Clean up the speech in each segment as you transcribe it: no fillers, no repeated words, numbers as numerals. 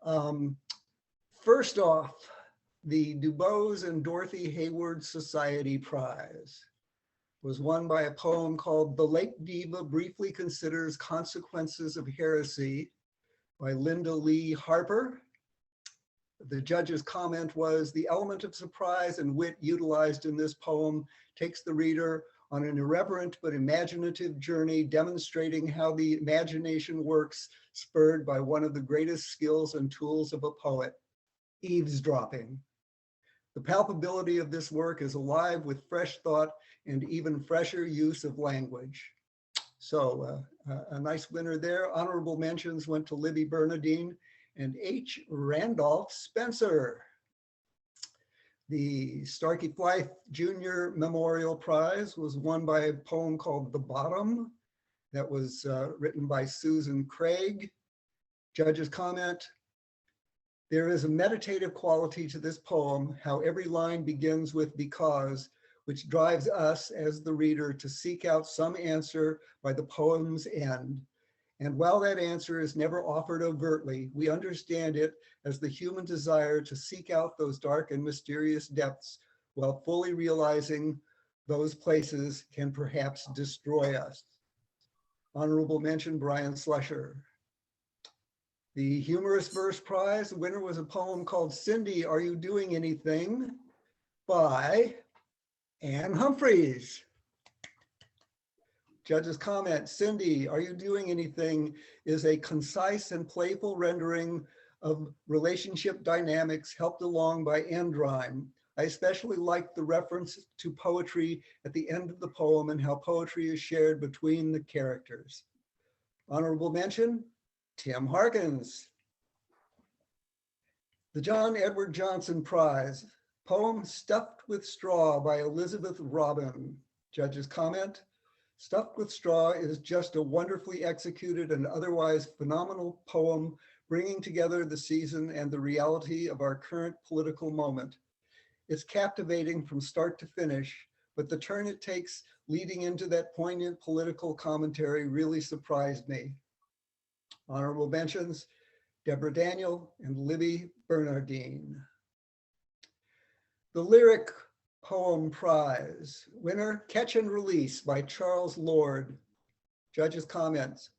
Um, First off, the DuBose and Dorothy Hayward Society Prize was won by a poem called The Lake Diva Briefly Considers Consequences of Heresy by Linda Lee Harper. The judge's comment was, the element of surprise and wit utilized in this poem takes the reader on an irreverent but imaginative journey, demonstrating how the imagination works, spurred by one of the greatest skills and tools of a poet, eavesdropping. The palpability of this work is alive with fresh thought and even fresher use of language. So a nice winner there. Honorable mentions went to Libby Bernadine and H. Randolph Spencer. The Starkey Blythe Jr. Memorial Prize was won by a poem called The Bottom that was written by Susan Craig. Judge's comment, there is a meditative quality to this poem, how every line begins with because, which drives us as the reader to seek out some answer by the poem's end. And while that answer is never offered overtly, we understand it as the human desire to seek out those dark and mysterious depths while fully realizing those places can perhaps destroy us. Honorable mention, Brian Slusher. The Humorous Verse Prize, the winner was a poem called Cindy, Are You Doing Anything? By Anne Humphreys. Judge's comment, Cindy, Are You Doing Anything? Is a concise and playful rendering of relationship dynamics helped along by end rhyme. I especially liked the reference to poetry at the end of the poem and how poetry is shared between the characters. Honorable mention, Tim Harkins. The John Edward Johnson Prize, poem Stuffed with Straw by Elizabeth Robin. Judge's comment, Stuffed with Straw is just a wonderfully executed and otherwise phenomenal poem, bringing together the season and the reality of our current political moment. It's captivating from start to finish, but the turn it takes leading into that poignant political commentary really surprised me. Honorable mentions, Deborah Daniel and Libby Bernardine. The Lyric Poem Prize, winner, Catch and Release by Charles Lord. Judge's comments.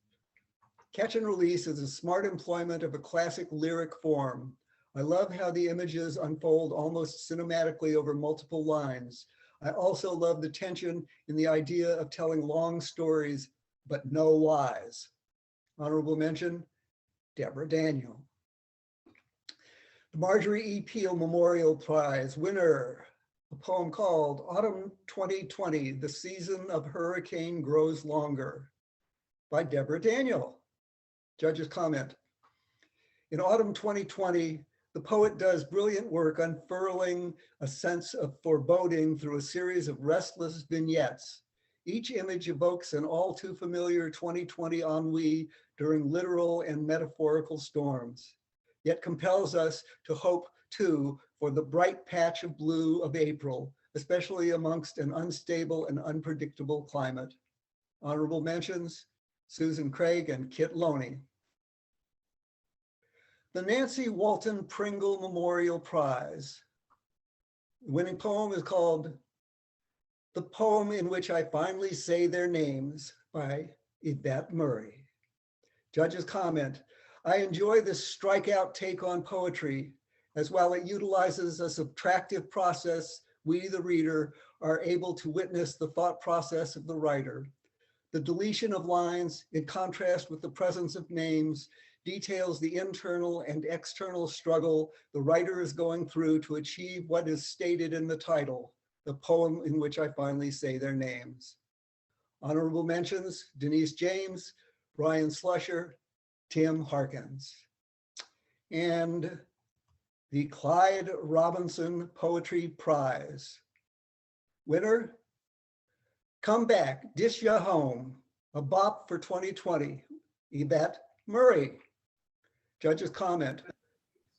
Catch and Release is a smart employment of a classic lyric form. I love how the images unfold almost cinematically over multiple lines. I also love the tension in the idea of telling long stories, but no lies. Honorable mention, Deborah Daniel. The Marjorie E. Peel Memorial Prize, winner, a poem called Autumn 2020, The Season of Hurricane Grows Longer, by Deborah Daniel. Judge's comment. In Autumn 2020, the poet does brilliant work unfurling a sense of foreboding through a series of restless vignettes. Each image evokes an all too familiar 2020 ennui during literal and metaphorical storms, yet compels us to hope too for the bright patch of blue of April, especially amongst an unstable and unpredictable climate. Honorable mentions, Susan Craig and Kit Loney. The Nancy Walton Pringle Memorial Prize. The winning poem is called The Poem in Which I Finally Say Their Names by Yvette Murray. Judge's comment, I enjoy this strikeout take on poetry, as while it utilizes a subtractive process, we, the reader, are able to witness the thought process of the writer. The deletion of lines, in contrast with the presence of names, details the internal and external struggle the writer is going through to achieve what is stated in the title, The Poem in Which I Finally Say Their Names. Honorable mentions, Denise James, Brian Slusher, Tim Harkins. And the Clyde Robinson Poetry Prize. Winner, Come Back, Dish Ya Home, a bop for 2020, Yvette Murray. Judge's comment,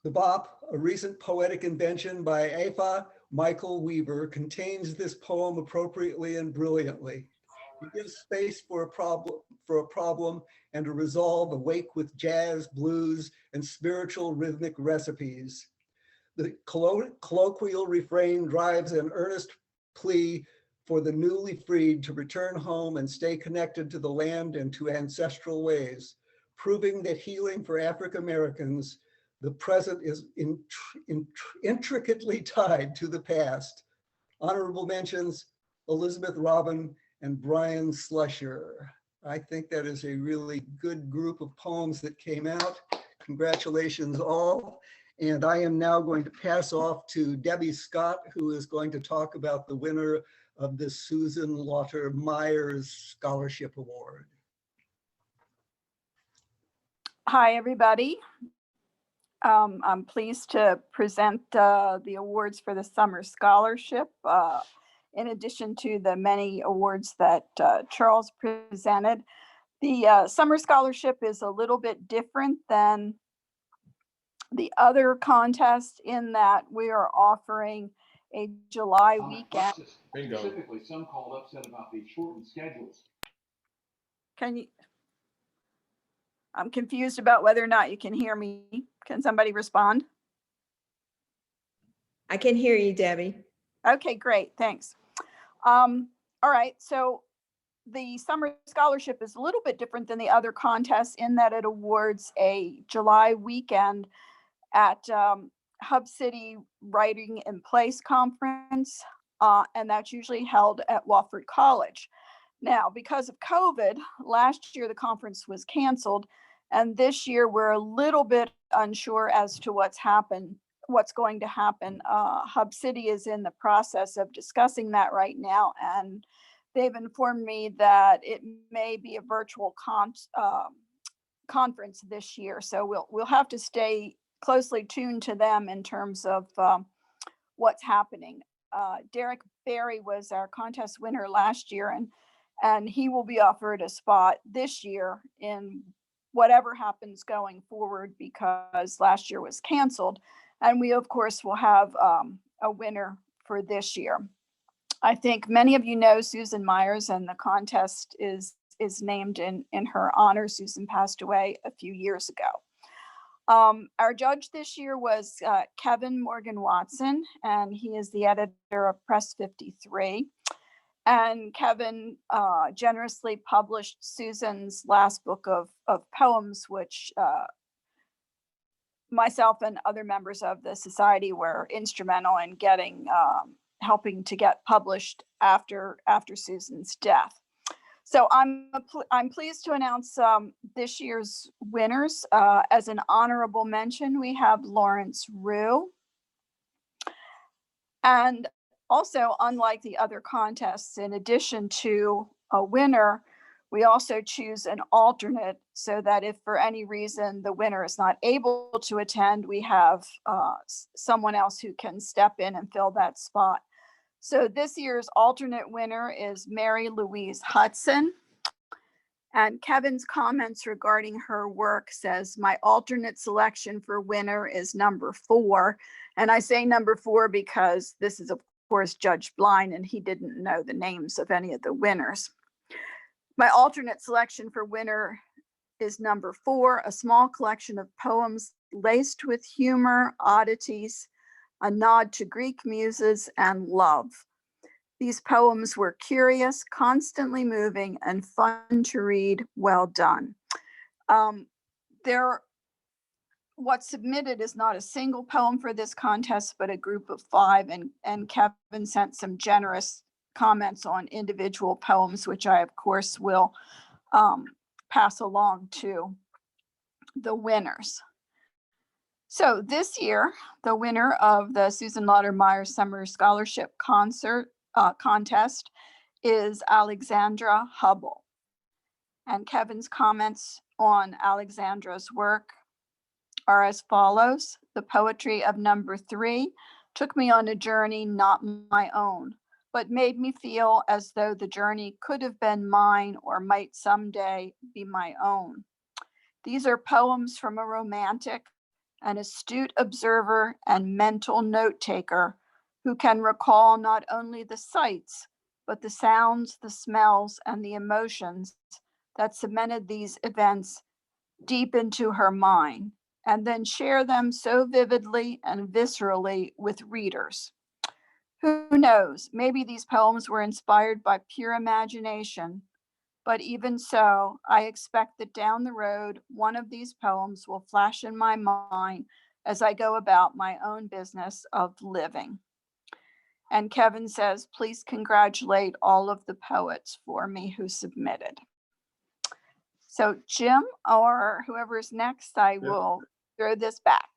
the bop, a recent poetic invention by Afa Michael Weaver, contains this poem appropriately and brilliantly. You give space for a problem and a resolve awake with jazz, blues, and spiritual rhythmic recipes. The colloquial refrain drives an earnest plea for the newly freed to return home and stay connected to the land and to ancestral ways, proving that healing for African Americans, the present is intricately tied to the past. Honorable mentions, Elizabeth Robin and Brian Slusher. I think that is a really good group of poems that came out. Congratulations all. And I am now going to pass off to Debbie Scott, who is going to talk about the winner of the Susan Lauter Myers Scholarship Award. Hi, everybody. I'm pleased to present the awards for the Summer Scholarship, in addition to the many awards that Charles presented. The Summer Scholarship is a little bit different than the other contest in that we are offering a July weekend. Bingo. Specifically, some called upset about the shortened schedules. I'm confused about whether or not you can hear me. Can somebody respond? I can hear you, Debbie. Okay, great, thanks. All right, so the Summer Scholarship is a little bit different than the other contests in that it awards a July weekend at Hub City Writing in Place Conference, and that's usually held at Wofford College. Now, because of COVID, last year the conference was canceled, and this year we're a little bit unsure as to what's going to happen. Hub City is in the process of discussing that right now, and they've informed me that it may be a virtual conference this year. So we'll have to stay closely tuned to them in terms of what's happening. Derek Barry was our contest winner last year, and he will be offered a spot this year in whatever happens going forward, because last year was canceled. And we, of course, will have a winner for this year. I think many of you know Susan Myers, and the contest is named in her honor. Susan passed away a few years ago. Our judge this year was Kevin Morgan Watson, and he is the editor of Press 53. And Kevin generously published Susan's last book of poems, which myself and other members of the society were instrumental in getting, helping to get published after Susan's death. So I'm pleased to announce this year's winners. As an honorable mention, we have Lawrence Rue. And also, unlike the other contests, in addition to a winner, we also choose an alternate, so that if for any reason the winner is not able to attend, we have someone else who can step in and fill that spot. So this year's alternate winner is Mary Louise Hudson. And Kevin's comments regarding her work says, my alternate selection for winner is number 4. And I say number 4 because this is, of course, Judge Blind, and he didn't know the names of any of the winners. My alternate selection for winner is number 4, a small collection of poems laced with humor, oddities, a nod to Greek muses, and love. These poems were curious, constantly moving, and fun to read. Well done. What's submitted is not a single poem for this contest, but a group of 5, and Kevin sent some generous comments on individual poems, which I, of course, will pass along to the winners. So this year, the winner of the Susan Lauter Myers Summer Scholarship contest is Alexandra Hubble. And Kevin's comments on Alexandra's work are as follows. The poetry of number 3 took me on a journey not my own, but made me feel as though the journey could have been mine or might someday be my own. These are poems from a romantic, an astute observer and mental note taker who can recall not only the sights, but the sounds, the smells, and the emotions that cemented these events deep into her mind, and then share them so vividly and viscerally with readers. Who knows, maybe these poems were inspired by pure imagination, but even so, I expect that down the road, one of these poems will flash in my mind as I go about my own business of living. And Kevin says, please congratulate all of the poets for me who submitted. So Jim, or whoever is next, I will throw this back.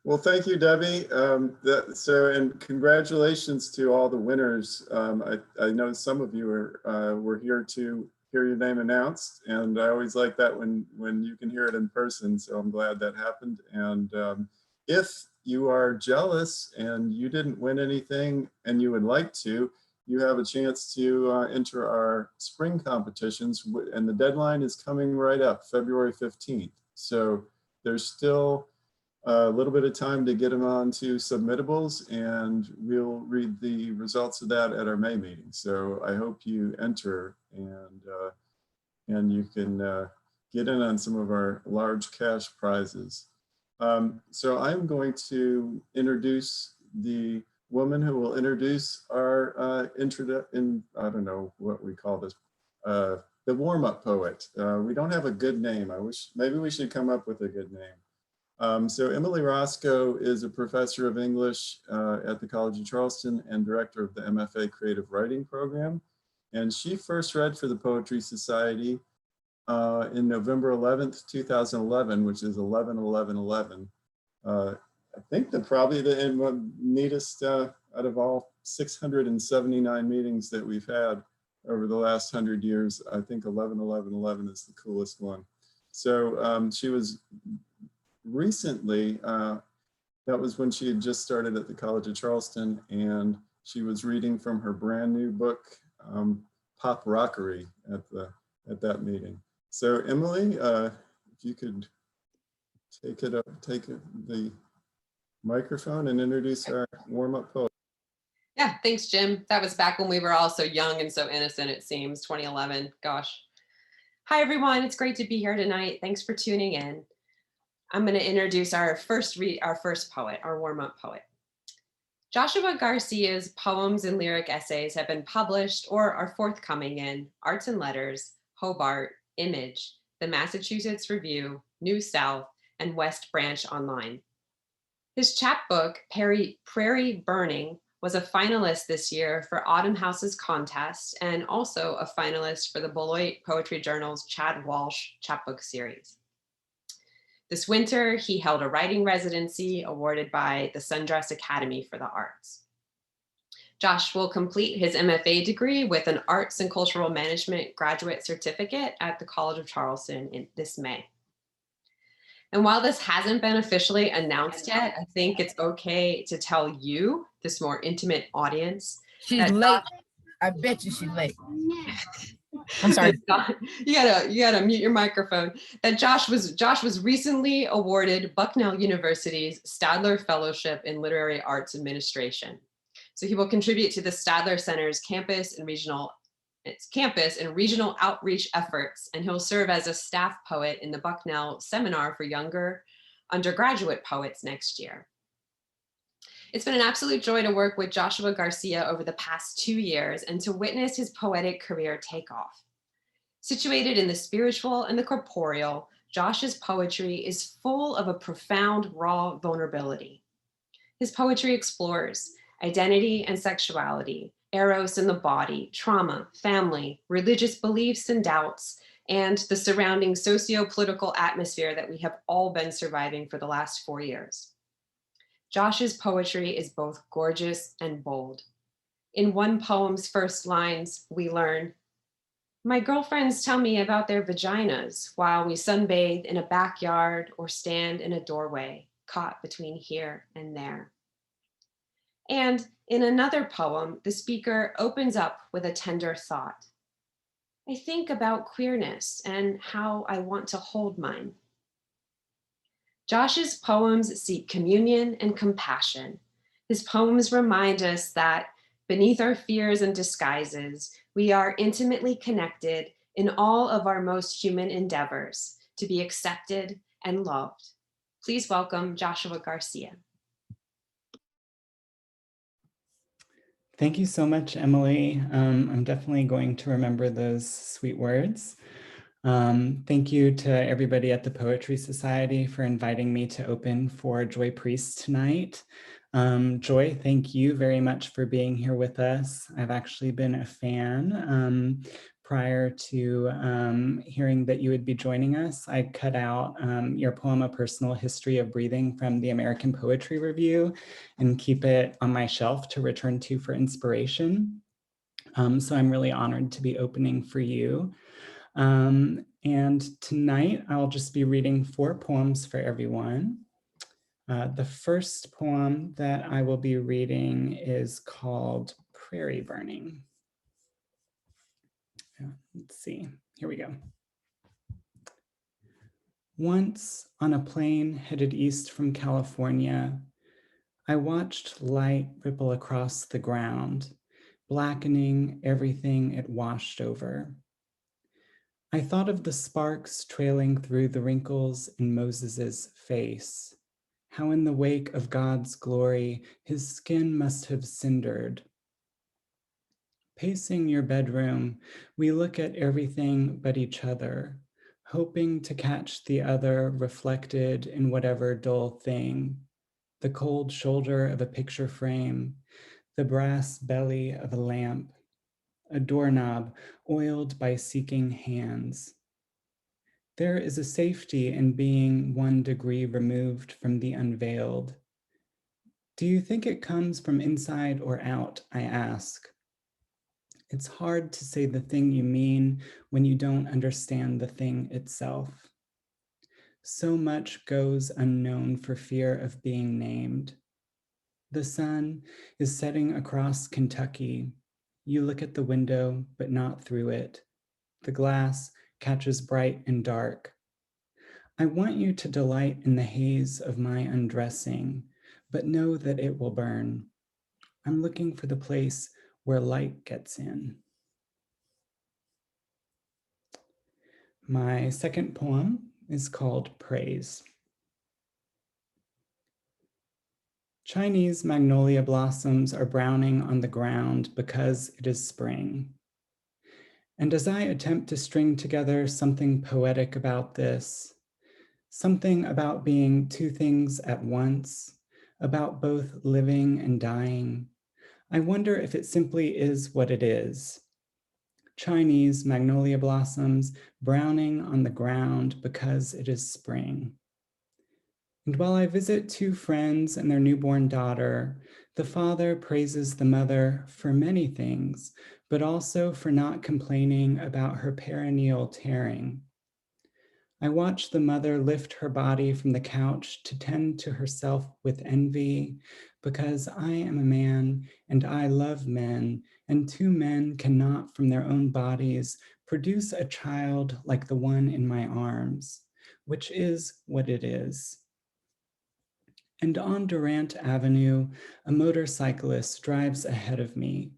Well, thank you, Debbie. And congratulations to all the winners. I know some of you were here to hear your name announced, and I always like that when you can hear it in person. So I'm glad that happened. And if you are jealous and you didn't win anything and you would like to, you have a chance to enter our spring competitions, and the deadline is coming right up, February 15th. So there's still a little bit of time to get them onto submittables, and we'll read the results of that at our May meeting. So I hope you enter, and you can get in on some of our large cash prizes. So I'm going to introduce the woman who will introduce our I don't know what we call this, the warm-up poet. We don't have a good name. Maybe we should come up with a good name. So Emily Roscoe is a professor of English at the College of Charleston and director of the MFA Creative Writing Program. And she first read for the Poetry Society in November 11th, 2011, which is 11/11/11. I think probably the neatest out of all 679 meetings that we've had over the last 100 years. I think 11/11/11 is the coolest one. So she was recently, that was when she had just started at the College of Charleston, and she was reading from her brand new book, Pop Rockery, at that meeting. So Emily, if you could take the microphone and introduce our warm-up poet. Yeah, thanks, Jim. That was back when we were all so young and so innocent, it seems, 2011, gosh. Hi, everyone. It's great to be here tonight. Thanks for tuning in. I'm going to introduce our first poet, our warm-up poet. Joshua Garcia's poems and lyric essays have been published or are forthcoming in Arts and Letters, Hobart, Image, the Massachusetts Review, New South, and West Branch Online. His chapbook, Prairie Burning, was a finalist this year for Autumn House's contest and also a finalist for the Beloit Poetry Journal's Chad Walsh chapbook series. This winter, he held a writing residency awarded by the Sundress Academy for the Arts. Josh will complete his MFA degree with an Arts and Cultural Management graduate certificate at the College of Charleston this May. And while this hasn't been officially announced yet, I think it's okay to tell you, this more intimate audience. She's late. I bet you she's late. I'm sorry. You gotta mute your microphone. That Josh was recently awarded Bucknell University's Stadler Fellowship in Literary Arts Administration. So he will contribute to the Stadler Center's campus and regional outreach efforts, and he'll serve as a staff poet in the Bucknell Seminar for Younger Undergraduate Poets next year. It's been an absolute joy to work with Joshua Garcia over the past 2 years and to witness his poetic career take off. Situated in the spiritual and the corporeal, Josh's poetry is full of a profound, raw vulnerability. His poetry explores identity and sexuality, eros in the body, trauma, family, religious beliefs and doubts, and the surrounding socio-political atmosphere that we have all been surviving for the last 4 years. Josh's poetry is both gorgeous and bold. In one poem's first lines, we learn, "My girlfriends tell me about their vaginas while we sunbathe in a backyard or stand in a doorway, caught between here and there." And in another poem, the speaker opens up with a tender thought. "I think about queerness and how I want to hold mine." Josh's poems seek communion and compassion. His poems remind us that Beneath our fears and disguises, we are intimately connected in all of our most human endeavors to be accepted and loved. Please welcome Joshua Garcia. Thank you so much, Emily. I'm definitely going to remember those sweet words. Thank you to everybody at the Poetry Society for inviting me to open for Joy Priest tonight. Joy, thank you very much for being here with us. I've actually been a fan prior to hearing that you would be joining us. I cut out your poem, A Personal History of Breathing from the American Poetry Review and keep it on my shelf to return to for inspiration. So I'm really honored to be opening for you. And tonight I'll just be reading 4 poems for everyone. The first poem that I will be reading is called Prairie Burning. Let's see, here we go. Once on a plane headed east from California, I watched light ripple across the ground, blackening everything it washed over. I thought of the sparks trailing through the wrinkles in Moses's face, how in the wake of God's glory, his skin must have cindered. Pacing your bedroom, we look at everything but each other, hoping to catch the other reflected in whatever dull thing, the cold shoulder of a picture frame, the brass belly of a lamp, a doorknob oiled by seeking hands. There is a safety in being 1 degree removed from the unveiled. Do you think it comes from inside or out, I ask. It's hard to say the thing you mean when you don't understand the thing itself. So much goes unknown for fear of being named. The sun is setting across Kentucky. You look at the window, but not through it. The glass catches bright and dark. I want you to delight in the haze of my undressing, but know that it will burn. I'm looking for the place where light gets in. My second poem is called Praise. Chinese magnolia blossoms are browning on the ground because it is spring. And as I attempt to string together something poetic about this, something about being 2 things at once, about both living and dying, I wonder if it simply is what it is. Chinese magnolia blossoms browning on the ground because it is spring. And while I visit 2 friends and their newborn daughter, the father praises the mother for many things, but also for not complaining about her perineal tearing. I watch the mother lift her body from the couch to tend to herself with envy, because I am a man and I love men, and 2 men cannot from their own bodies produce a child like the one in my arms, which is what it is. And on Durant Avenue, a motorcyclist drives ahead of me,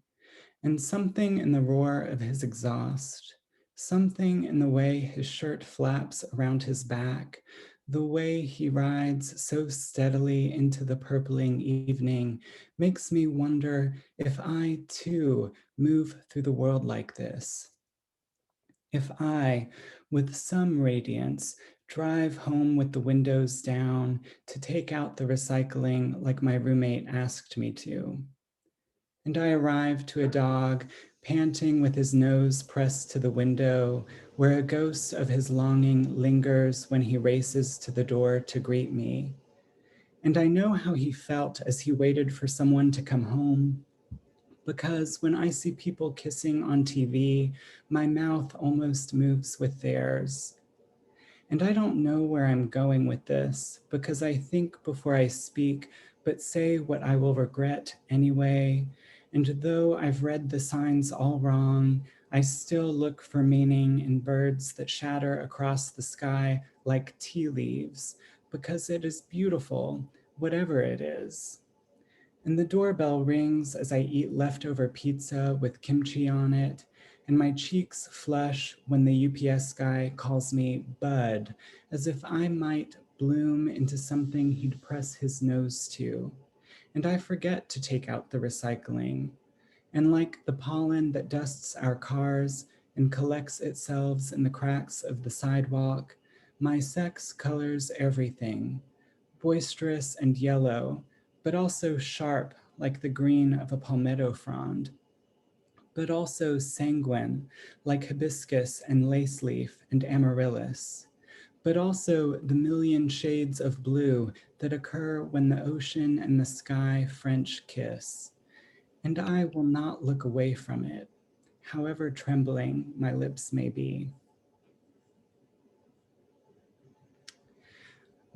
and something in the roar of his exhaust, something in the way his shirt flaps around his back, the way he rides so steadily into the purpling evening, makes me wonder if I too move through the world like this. If I, with some radiance, drive home with the windows down to take out the recycling like my roommate asked me to. And I arrive to a dog panting with his nose pressed to the window, where a ghost of his longing lingers when he races to the door to greet me. And I know how he felt as he waited for someone to come home, because when I see people kissing on TV, my mouth almost moves with theirs. And I don't know where I'm going with this, because I think before I speak, but say what I will regret anyway. And though I've read the signs all wrong, I still look for meaning in birds that shatter across the sky like tea leaves, because it is beautiful, whatever it is. And the doorbell rings as I eat leftover pizza with kimchi on it, and my cheeks flush when the UPS guy calls me Bud, as if I might bloom into something he'd press his nose to. And I forget to take out the recycling. And like the pollen that dusts our cars and collects itself in the cracks of the sidewalk, my sex colors everything, boisterous and yellow, but also sharp like the green of a palmetto frond, but also sanguine like hibiscus and lace leaf and amaryllis, but also the million shades of blue that occur when the ocean and the sky French kiss. And I will not look away from it, however trembling my lips may be.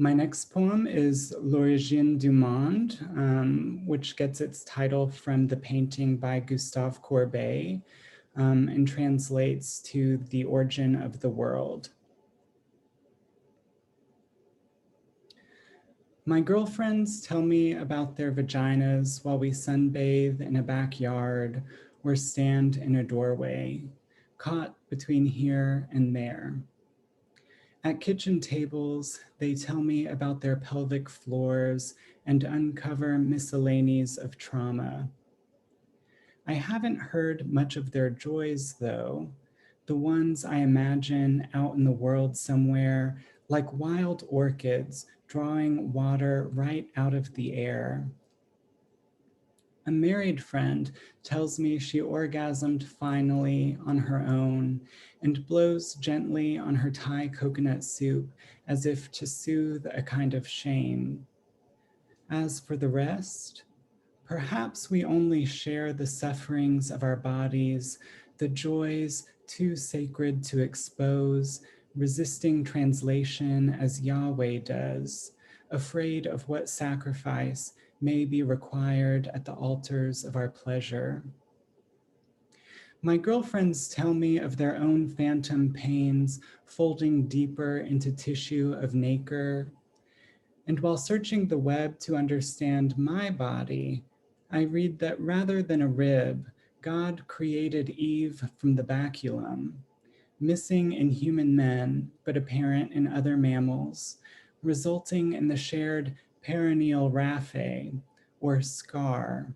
My next poem is L'Origine du Monde, which gets its title from the painting by Gustave Courbet, and translates to The Origin of the World. My girlfriends tell me about their vaginas while we sunbathe in a backyard or stand in a doorway, caught between here and there. At kitchen tables, they tell me about their pelvic floors and uncover miscellanies of trauma. I haven't heard much of their joys, though, the ones I imagine out in the world somewhere, like wild orchids drawing water right out of the air. A married friend tells me she orgasmed finally on her own and blows gently on her Thai coconut soup as if to soothe a kind of shame. As for the rest, perhaps we only share the sufferings of our bodies, the joys too sacred to expose, resisting translation as Yahweh does, afraid of what sacrifice may be required at the altars of our pleasure. My girlfriends tell me of their own phantom pains folding deeper into tissue of nacre. And while searching the web to understand my body, I read that rather than a rib, God created Eve from the baculum, missing in human men, but apparent in other mammals, resulting in the shared perineal raphe, or scar.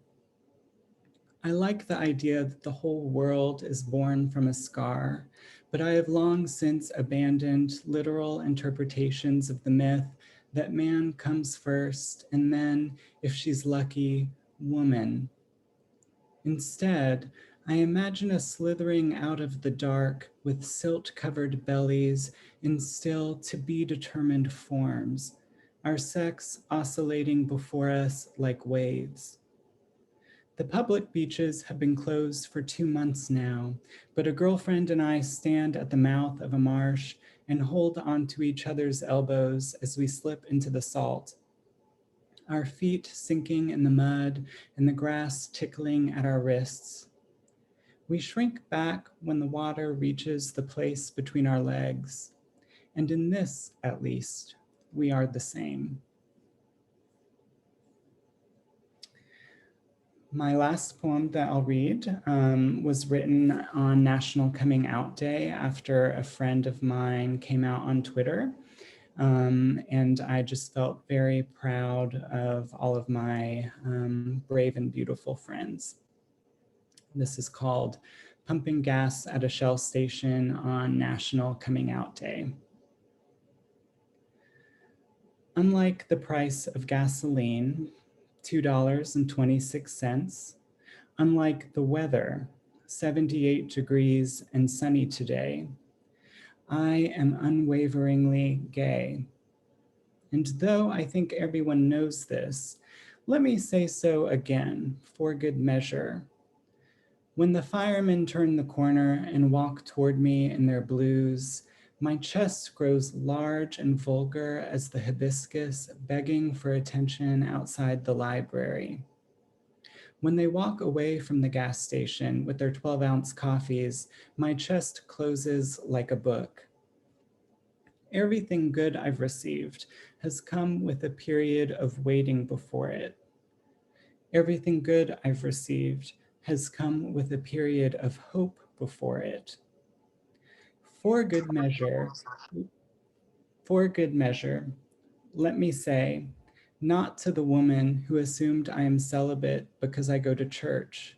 I like the idea that the whole world is born from a scar, but I have long since abandoned literal interpretations of the myth that man comes first, and then, if she's lucky, woman. Instead, I imagine us slithering out of the dark with silt-covered bellies in still to be determined forms, our sex oscillating before us like waves. The public beaches have been closed for 2 months now, but a girlfriend and I stand at the mouth of a marsh and hold onto each other's elbows as we slip into the salt, our feet sinking in the mud and the grass tickling at our wrists. We shrink back when the water reaches the place between our legs, and in this, at least, we are the same. My last poem that I'll read was written on National Coming Out Day after a friend of mine came out on Twitter. And I just felt very proud of all of my brave and beautiful friends. This is called Pumping Gas at a Shell Station on National Coming Out Day. Unlike the price of gasoline, $2.26, unlike the weather, 78 degrees and sunny today, I am unwaveringly gay. And though I think everyone knows this, let me say so again for good measure. When the firemen turn the corner and walk toward me in their blues, my chest grows large and vulgar as the hibiscus begging for attention outside the library. When they walk away from the gas station with their 12-ounce coffees, my chest closes like a book. Everything good I've received has come with a period of waiting before it. Everything good I've received has come with a period of hope before it. For good measure, for good measure, let me say, not to the woman who assumed I am celibate because I go to church,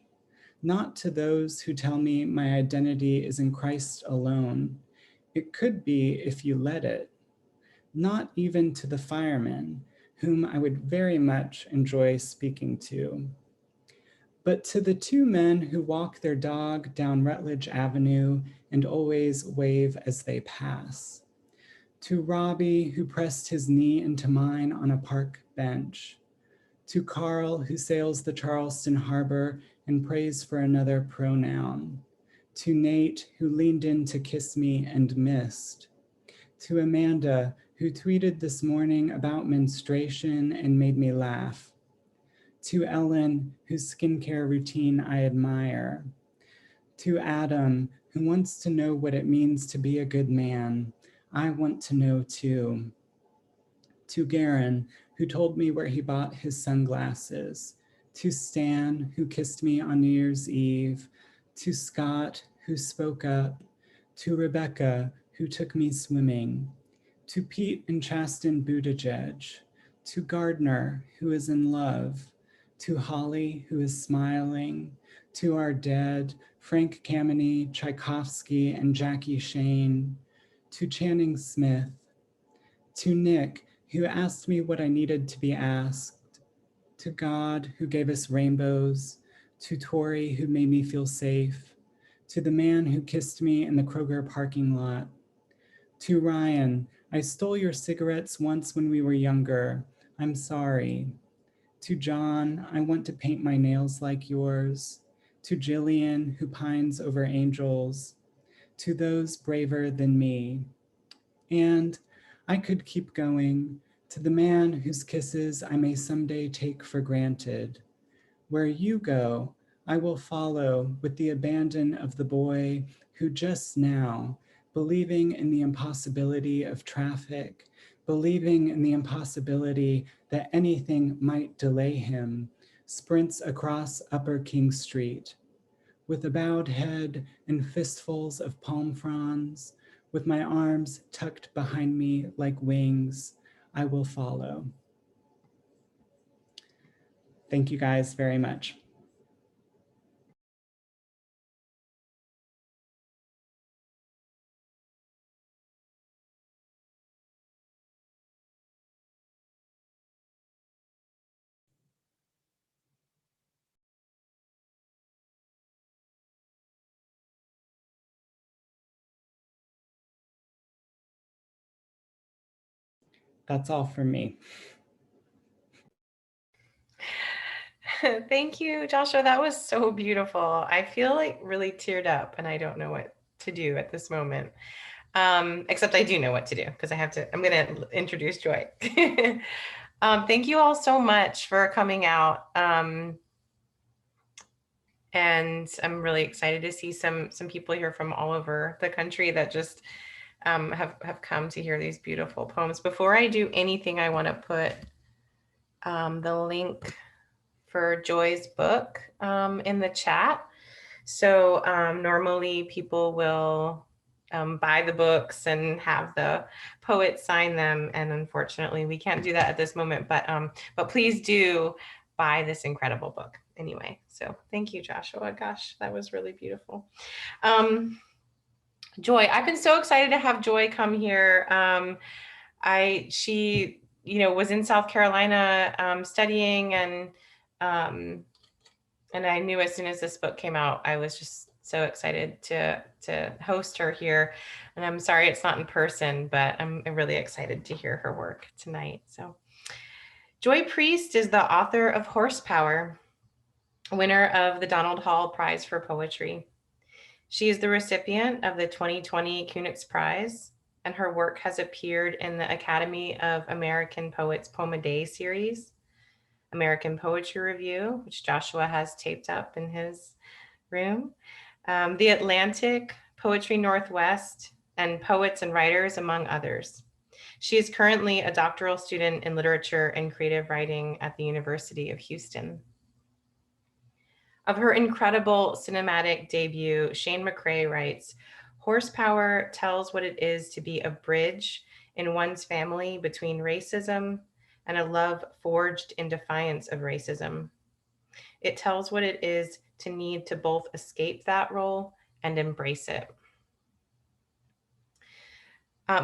not to those who tell me my identity is in Christ alone. It could be if you let it. Not even to the firemen, whom I would very much enjoy speaking to. But to the two men who walk their dog down Rutledge Avenue and always wave as they pass. To Robbie, who pressed his knee into mine on a park bench. To Carl, who sails the Charleston Harbor and prays for another pronoun. To Nate, who leaned in to kiss me and missed. To Amanda, who tweeted this morning about menstruation and made me laugh. To Ellen, whose skincare routine I admire. To Adam, who wants to know what it means to be a good man. I want to know too. To Garen, who told me where he bought his sunglasses. To Stan, who kissed me on New Year's Eve. To Scott, who spoke up. To Rebecca, who took me swimming. To Pete and Chasten Buttigieg. To Gardner, who is in love. To Holly, who is smiling. To our dead, Frank Kameny, Tchaikovsky, and Jackie Shane. To Channing Smith. To Nick, who asked me what I needed to be asked. To God, who gave us rainbows. To Tori, who made me feel safe. To the man who kissed me in the Kroger parking lot. To Ryan, I stole your cigarettes once when we were younger. I'm sorry. To John, I want to paint my nails like yours. To Jillian, who pines over angels. To those braver than me. And I could keep going, to the man whose kisses I may someday take for granted. Where you go, I will follow with the abandon of the boy who just now, believing in the impossibility of traffic, believing in the impossibility that anything might delay him, sprints across Upper King Street. With a bowed head and fistfuls of palm fronds, with my arms tucked behind me like wings, I will follow. Thank you guys very much. That's all from me. Thank you, Joshua. That was so beautiful. I feel like really teared up and I don't know what to do at this moment. Except I do know what to do because I'm going to introduce Joy. Thank you all so much for coming out. And I'm really excited to see some people here from all over the country that just have come to hear these beautiful poems. Before I do anything, I want to put the link for Joy's book in the chat. So normally people will buy the books and have the poet sign them. And unfortunately, we can't do that at this moment, but please do buy this incredible book anyway. So thank you, Joshua. Gosh, that was really beautiful. Joy, I've been so excited to have Joy come here. She was in South Carolina studying, and I knew as soon as this book came out, I was just so excited to host her here. And I'm sorry it's not in person, but I'm really excited to hear her work tonight. So Joy Priest is the author of Horsepower, winner of the Donald Hall Prize for Poetry. She is the recipient of the 2020 Kunitz Prize, and her work has appeared in the Academy of American Poets Poem a Day series, American Poetry Review, which Joshua has taped up in his room, The Atlantic, Poetry Northwest, and Poets and Writers, among others. She is currently a doctoral student in literature and creative writing at the University of Houston. Of her incredible cinematic debut, Shane McRae writes, "Horsepower tells what it is to be a bridge in one's family between racism and a love forged in defiance of racism. It tells what it is to need to both escape that role and embrace it."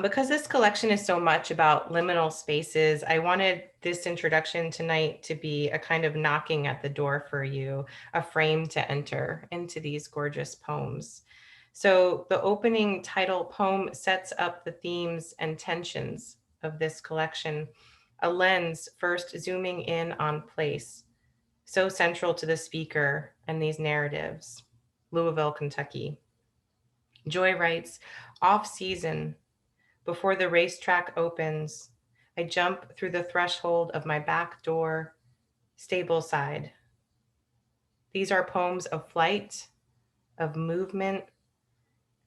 Because this collection is so much about liminal spaces, I wanted this introduction tonight to be a kind of knocking at the door for you, a frame to enter into these gorgeous poems. So the opening title poem sets up the themes and tensions of this collection, a lens first zooming in on place, so central to the speaker and these narratives. Louisville, Kentucky. Joy writes, "Off season, before the racetrack opens, I jump through the threshold of my back door, stable side." These are poems of flight, of movement.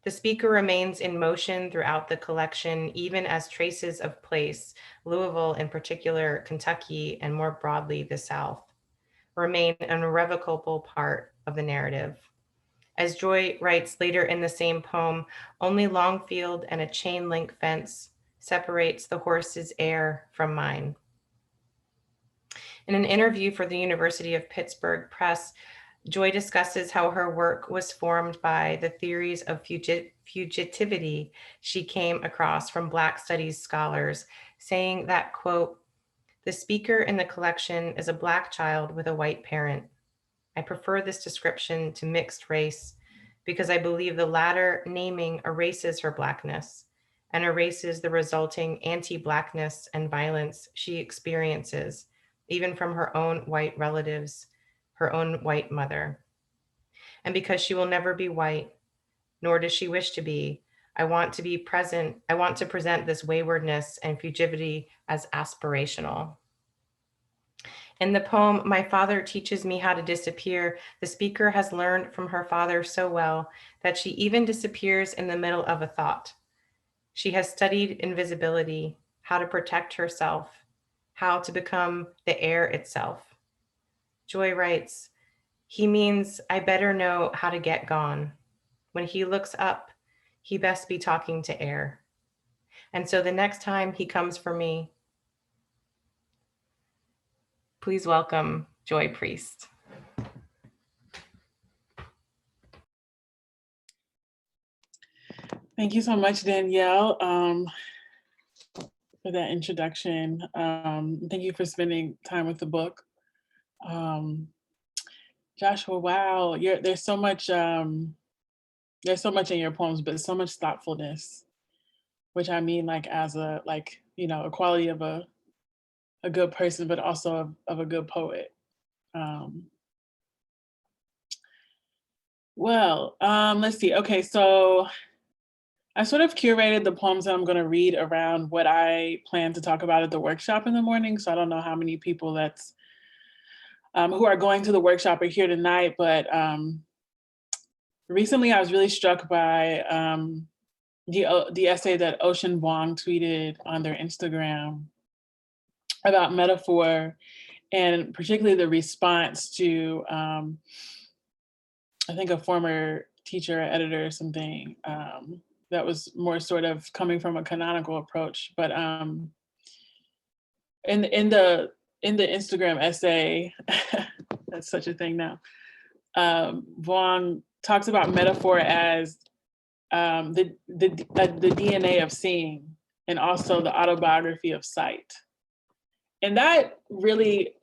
The speaker remains in motion throughout the collection, even as traces of place, Louisville in particular, Kentucky, and more broadly the South, remain an irrevocable part of the narrative. As Joy writes later in the same poem, only Longfield and a chain link fence separates the horse's air from mine. In an interview for the University of Pittsburgh Press, Joy discusses how her work was formed by the theories of fugitivity she came across from Black studies scholars, saying that, quote, "The speaker in the collection is a Black child with a white parent. I prefer this description to mixed race because I believe the latter naming erases her Blackness and erases the resulting anti-Blackness and violence she experiences, even from her own white relatives, her own white mother. And because she will never be white, nor does she wish to be, I want to present this waywardness and fugitivity as aspirational." In the poem, "My Father Teaches Me How to Disappear," the speaker has learned from her father so well that she even disappears in the middle of a thought. She has studied invisibility, how to protect herself, how to become the air itself. Joy writes, "He means I better know how to get gone. When he looks up, he best be talking to air. And so the next time he comes for me, please welcome Joy Priest." Thank you so much, Danielle, for that introduction. Thank you for spending time with the book. Joshua, wow, there's so much in your poems, but so much thoughtfulness, which I mean like as a quality of a good person, but also of a good poet. Let's see. Okay, so I sort of curated the poems that I'm going to read around what I plan to talk about at the workshop in the morning. So I don't know how many people who are going to the workshop are here tonight, but recently I was really struck by the essay that Ocean Vuong tweeted on their Instagram about metaphor, and particularly the response to, I think, a former teacher or editor or something, that was more sort of coming from a canonical approach. But in the Instagram essay, that's such a thing now, Vuong talks about metaphor as the DNA of seeing, and also the autobiography of sight. And that really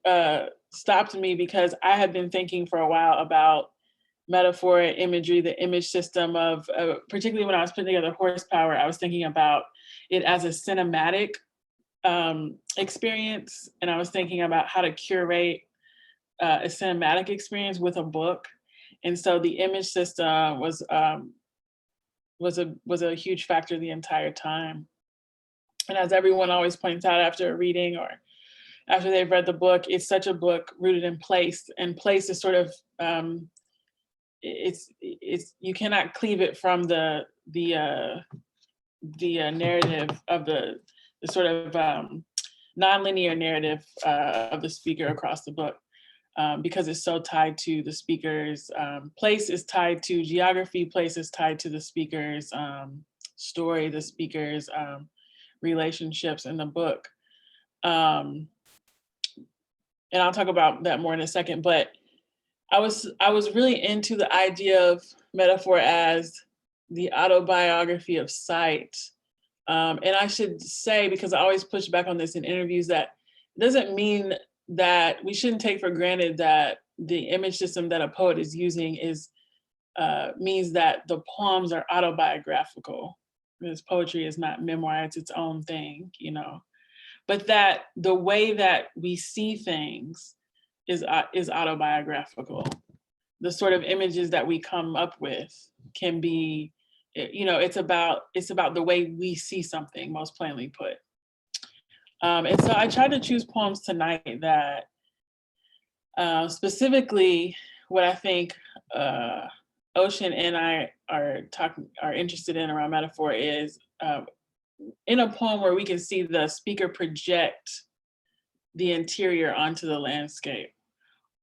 stopped me, because I had been thinking for a while about metaphor and imagery, the image system of, particularly when I was putting together Horsepower, I was thinking about it as a cinematic experience. And I was thinking about how to curate a cinematic experience with a book. And so the image system was a huge factor the entire time. And as everyone always points out after a reading or after they've read the book, it's such a book rooted in place, and place is sort of, it's you cannot cleave it from the narrative of the sort of nonlinear narrative of the speaker across the book. because it's so tied to the speaker's place is tied to geography, place is tied to the speaker's story, the speaker's relationships in the book. And I'll talk about that more in a second, but I was really into the idea of metaphor as the autobiography of sight. And I should say, because I always push back on this in interviews, that it doesn't mean that we shouldn't take for granted that the image system that a poet is using means that the poems are autobiographical. Because poetry is not memoir, it's its own thing, you know. But that the way that we see things is autobiographical. The sort of images that we come up with can be, you know, it's about the way we see something, most plainly put. And so I tried to choose poems tonight that specifically what I think Ocean and I are interested in around metaphor is in a poem where we can see the speaker project the interior onto the landscape,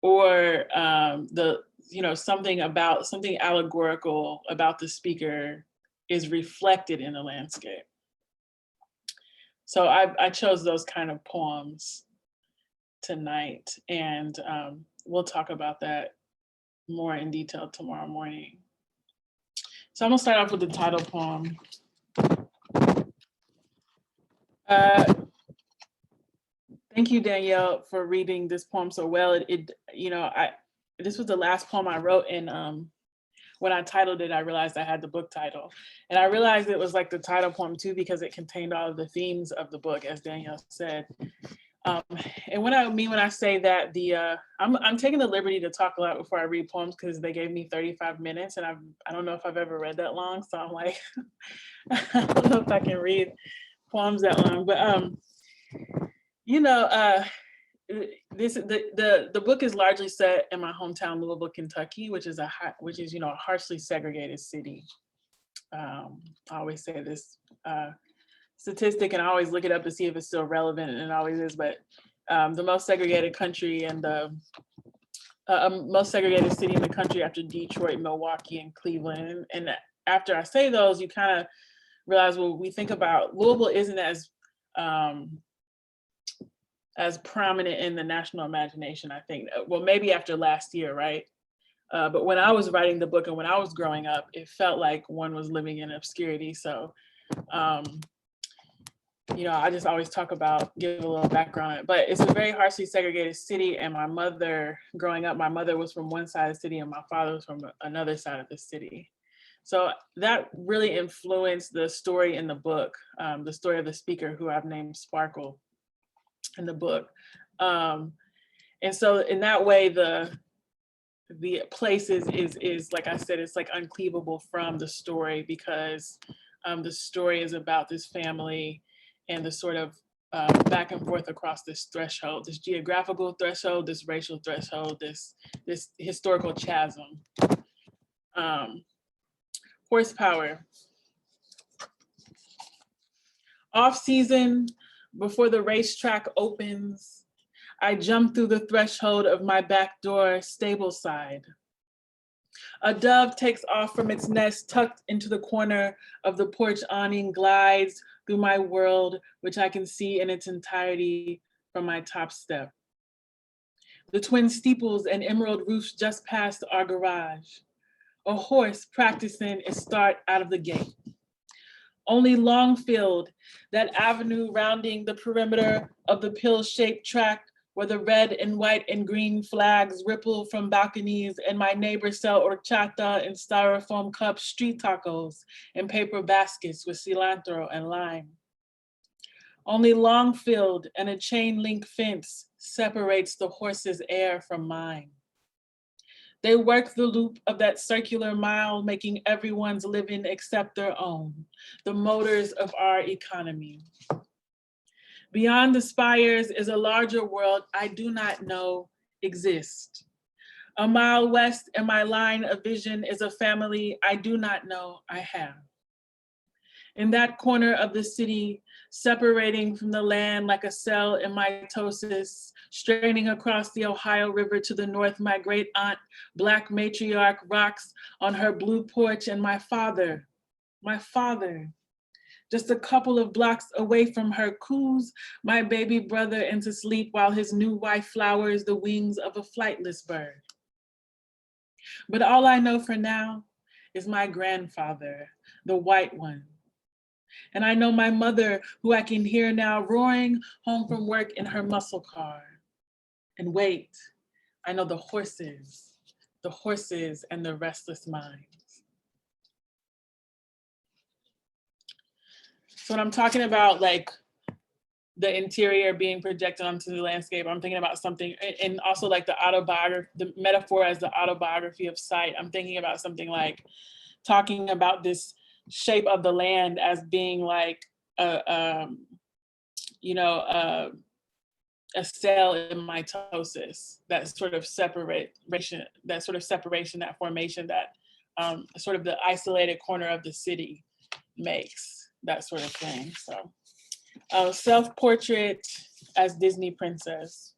or something allegorical about the speaker is reflected in the landscape. So I chose those kind of poems tonight, and we'll talk about that more in detail tomorrow morning. So I'm gonna start off with the title poem. Thank you, Danielle, for reading this poem so well. This was the last poem I wrote, and when I titled it, I realized I had the book title. And I realized it was like the title poem too, because it contained all of the themes of the book, as Danielle said. And what I mean when I say that I'm taking the liberty to talk a lot before I read poems, because they gave me 35 minutes, and I don't know if I've ever read that long. So I'm like, I don't know if I can read poems that long, but the book is largely set in my hometown, Louisville, Kentucky, which is a harshly segregated city. I always say this statistic, and I always look it up to see if it's still relevant, and it always is. But the most segregated country and the most segregated city in the country after Detroit, Milwaukee, and Cleveland. And after I say those, you kind of realize, well, we think about Louisville isn't as prominent in the national imagination, I think. Well, maybe after last year, right? But when I was writing the book and when I was growing up, it felt like one was living in obscurity. So, I just always give a little background on it. But it's a very harshly segregated city. And my mother, growing up, my mother was from one side of the city and my father was from another side of the city. So that really influenced the story in the book, the story of the speaker, who I've named Sparkle in the book. And so in that way, the place is like I said, it's like uncleavable from the story, because the story is about this family and the sort of back and forth across this threshold, this geographical threshold, this racial threshold, this historical chasm. Horsepower. Off season, before the racetrack opens, I jump through the threshold of my back door stable side. A dove takes off from its nest tucked into the corner of the porch awning, glides through my world, which I can see in its entirety from my top step. The twin steeples and emerald roofs just past our garage. A horse practicing its start out of the gate. Only Longfield, that avenue rounding the perimeter of the pill-shaped track where the red and white and green flags ripple from balconies, and my neighbors sell horchata in styrofoam cups, street tacos, and paper baskets with cilantro and lime. Only Longfield and a chain link fence separates the horse's air from mine. They work the loop of that circular mile, making everyone's living except their own, the motors of our economy. Beyond the spires is a larger world I do not know exists. A mile west in my line of vision is a family I do not know I have. In that corner of the city, separating from the land like a cell in mitosis, straining across the Ohio River to the north, my great aunt, Black matriarch, rocks on her blue porch, and my father, just a couple of blocks away from her, coos my baby brother into sleep while his new wife flowers the wings of a flightless bird. But all I know for now is my grandfather, the white one. And I know my mother, who I can hear now roaring home from work in her muscle car. And wait, I know the horses and the restless minds. So when I'm talking about like the interior being projected onto the landscape, I'm thinking about something, and also like the autobiography, the metaphor as the autobiography of sight. I'm thinking about something like talking about this shape of the land as being like a cell in mitosis, that sort of separation, that formation that sort of the isolated corner of the city makes, that sort of thing. So self-portrait as Disney princess.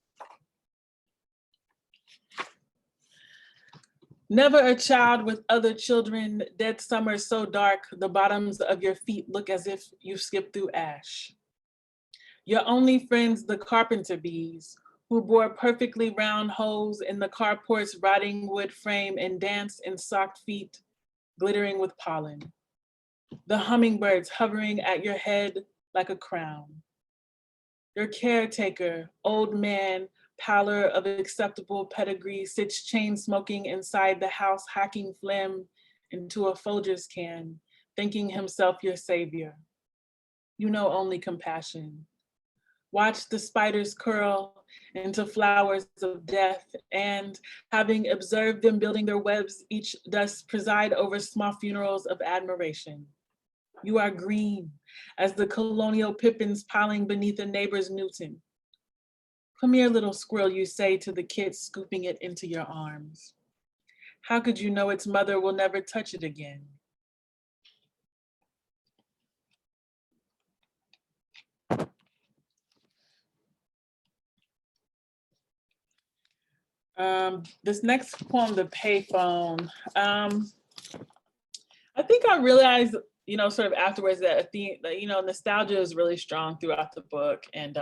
Never a child with other children, dead summer so dark, the bottoms of your feet look as if you skipped through ash. Your only friends, the carpenter bees, who bore perfectly round holes in the carport's rotting wood frame and danced in socked feet, glittering with pollen. The hummingbirds hovering at your head like a crown. Your caretaker, old man, pallor of acceptable pedigree, sits chain smoking inside the house, hacking phlegm into a Folgers can, thinking himself your savior. You know only compassion. Watch the spiders curl into flowers of death, and having observed them building their webs, each does preside over small funerals of admiration. You are green as the colonial pippins piling beneath a neighbor's Newton. Come here, little squirrel, you say to the kid scooping it into your arms. How could you know its mother will never touch it again? This next poem, The Payphone. I think I realized, sort of afterwards that nostalgia is really strong throughout the book. And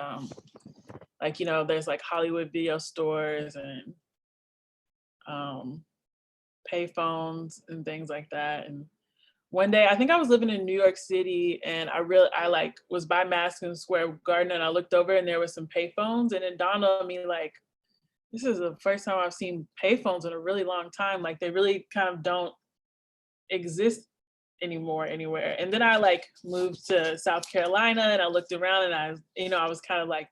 there's like Hollywood video stores and payphones and things like that. And one day, I think I was living in New York City, and I was by Madison Square Garden, and I looked over and there were some payphones, and it dawned on me like, this is the first time I've seen payphones in a really long time. Like they really kind of don't exist anymore anywhere. And then I moved to South Carolina, and I looked around, and I was kind of like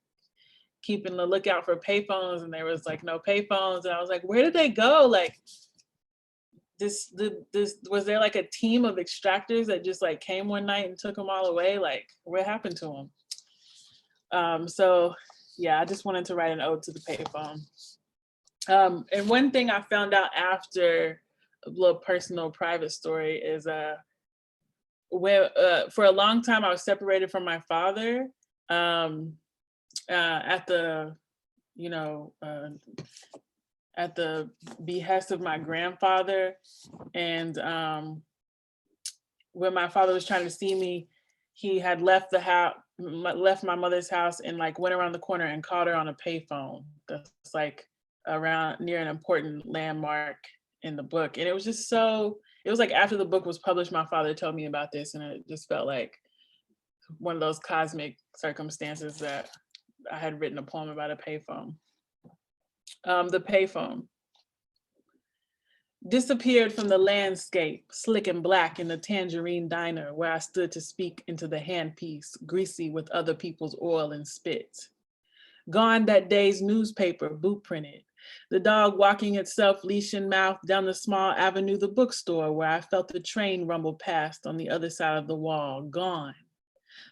keeping the lookout for payphones, and there was no payphones. And I was like, where did they go? Like this was there like a team of extractors that just came one night and took them all away? Like what happened to them? So yeah, I just wanted to write an ode to the payphone. And one thing I found out after, a little personal private story, is where for a long time I was separated from my father at the behest of my grandfather. And when my father was trying to see me, he had left my mother's house and went around the corner and called her on a payphone that's around near an important landmark in the book. And it was just it was after the book was published, my father told me about this, and it just felt like one of those cosmic circumstances that I had written a poem about a payphone. The payphone. Disappeared from the landscape, slick and black in the Tangerine Diner where I stood to speak into the handpiece, greasy with other people's oil and spit. Gone that day's newspaper, boot printed. The dog walking itself leash in mouth down the small avenue, the bookstore where I felt the train rumble past on the other side of the wall, gone.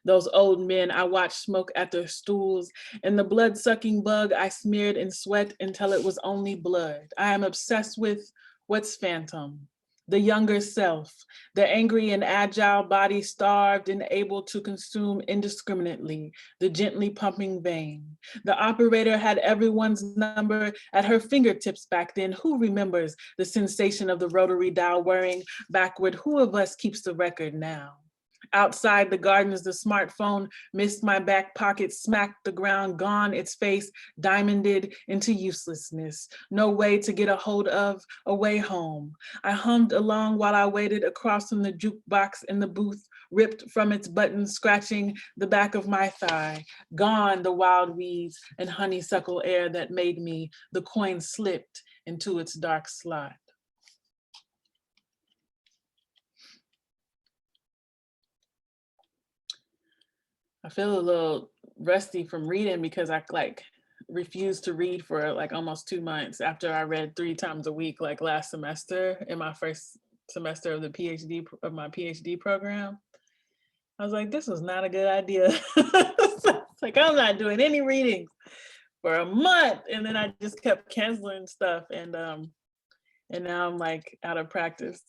Those old men I watched smoke at their stools, and the blood-sucking bug I smeared in sweat until it was only blood. I am obsessed with what's phantom, the younger self, the angry and agile body starved and able to consume indiscriminately, the gently pumping vein. The operator had everyone's number at her fingertips back then. Who remembers the sensation of the rotary dial whirring backward? Who of us keeps the record now? Outside the gardens, the smartphone missed my back pocket, smacked the ground, gone its face, diamonded into uselessness. No way to get a hold of, a way home. I hummed along while I waited across from the jukebox in the booth, ripped from its buttons, scratching the back of my thigh. Gone the wild weeds and honeysuckle air that made me, the coin slipped into its dark slot. I feel a little rusty from reading because I refused to read for like almost 2 months after I read 3 times a week, like last semester in my first semester of my PhD program. I was like, this was not a good idea. It's like, I'm not doing any readings for a month. And then I just kept canceling stuff. And now I'm like out of practice.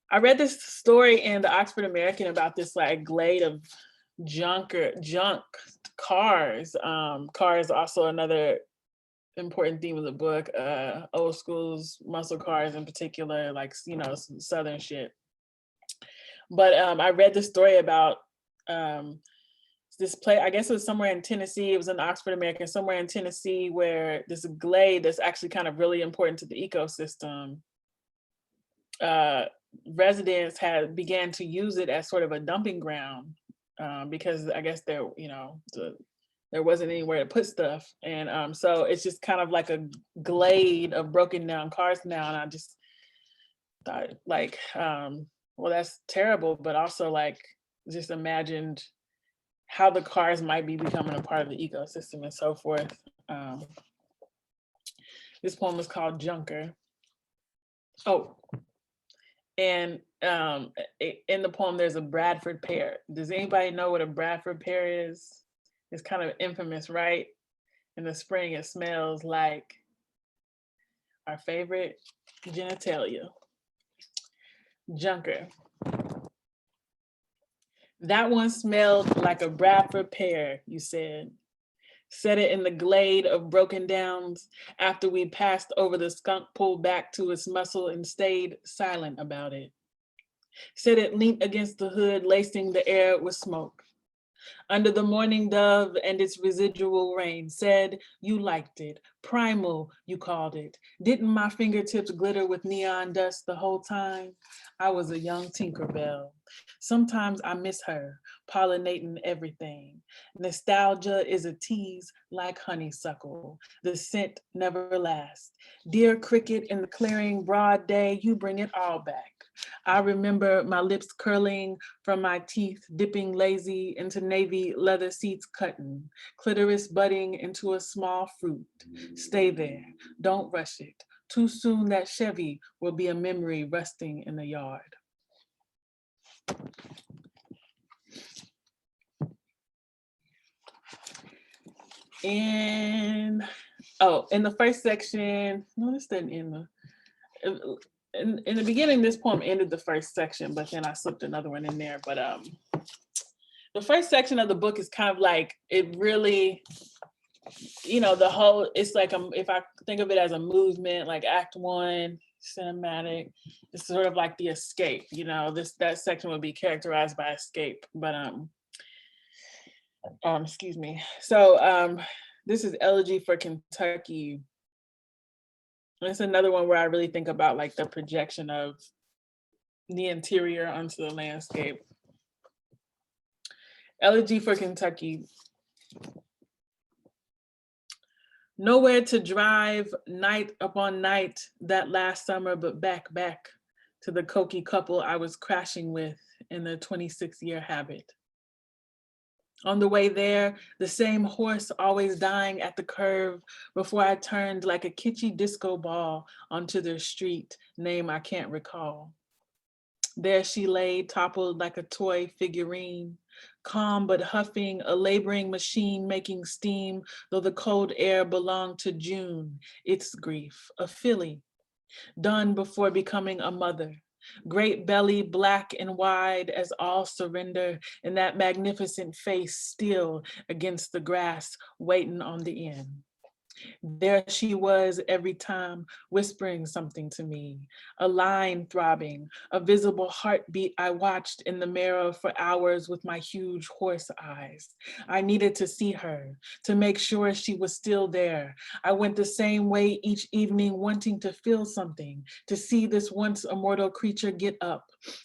I read this story in the Oxford American about this like glade of junk cars. Cars also another important theme of the book. Old schools, muscle cars in particular, like, you know, some Southern shit. But I read the story about this place, I guess it was somewhere in Tennessee. It was in the Oxford American, somewhere in Tennessee, where this glade that's actually kind of really important to the ecosystem. Residents began to use it as sort of a dumping ground because I guess there wasn't anywhere to put stuff. And so it's just kind of like a glade of broken down cars now. And I just thought like, well, that's terrible, but also like just imagined how the cars might be becoming a part of the ecosystem and so forth. This poem is called Junker. Oh, and in the poem, there's a Bradford pear. Does anybody know what a Bradford pear is? It's kind of infamous, right? In the spring, it smells like our favorite genitalia. Junker. That one smelled like a Bradford pear, you said. Set it in the glade of broken downs after we passed over the skunk pulled back to its muscle and stayed silent about it. Said it leaned against the hood, lacing the air with smoke. Under the morning dove and its residual rain, said you liked it. Primal, you called it. Didn't my fingertips glitter with neon dust the whole time? I was a young Tinkerbell. Sometimes I miss her, pollinating everything. Nostalgia is a tease like honeysuckle. The scent never lasts. Dear cricket in the clearing broad day, you bring it all back. I remember my lips curling from my teeth, dipping lazy into navy leather seats cutting, clitoris budding into a small fruit. Stay there, don't rush it. Too soon that Chevy will be a memory rusting in the yard. And, in the first section, no, this didn't end in the beginning, this poem ended the first section, but then I slipped another one in there. But the first section of the book is kind of like, it really, it's like, if I think of it as a movement, like Act 1, cinematic, it's sort of like the escape, that section would be characterized by escape. But excuse me. So this is Elegy for Kentucky. It's another one where I really think about like the projection of the interior onto the landscape. Elegy for Kentucky. Nowhere to drive night upon night that last summer, but back to the cokey couple I was crashing with in their 26-year habit. On the way there, the same horse always dying at the curve before I turned like a kitschy disco ball onto their street, name I can't recall. There she lay, toppled like a toy figurine, calm but huffing, a laboring machine making steam, though the cold air belonged to June, its grief, a filly, done before becoming a mother. Great belly, black and wide as all surrender, and that magnificent face still against the grass, waiting on the end. There she was every time, whispering something to me, a line throbbing, a visible heartbeat I watched in the mirror for hours with my huge horse eyes. I needed to see her, to make sure she was still there. I went the same way each evening, wanting to feel something, to see this once immortal creature get up.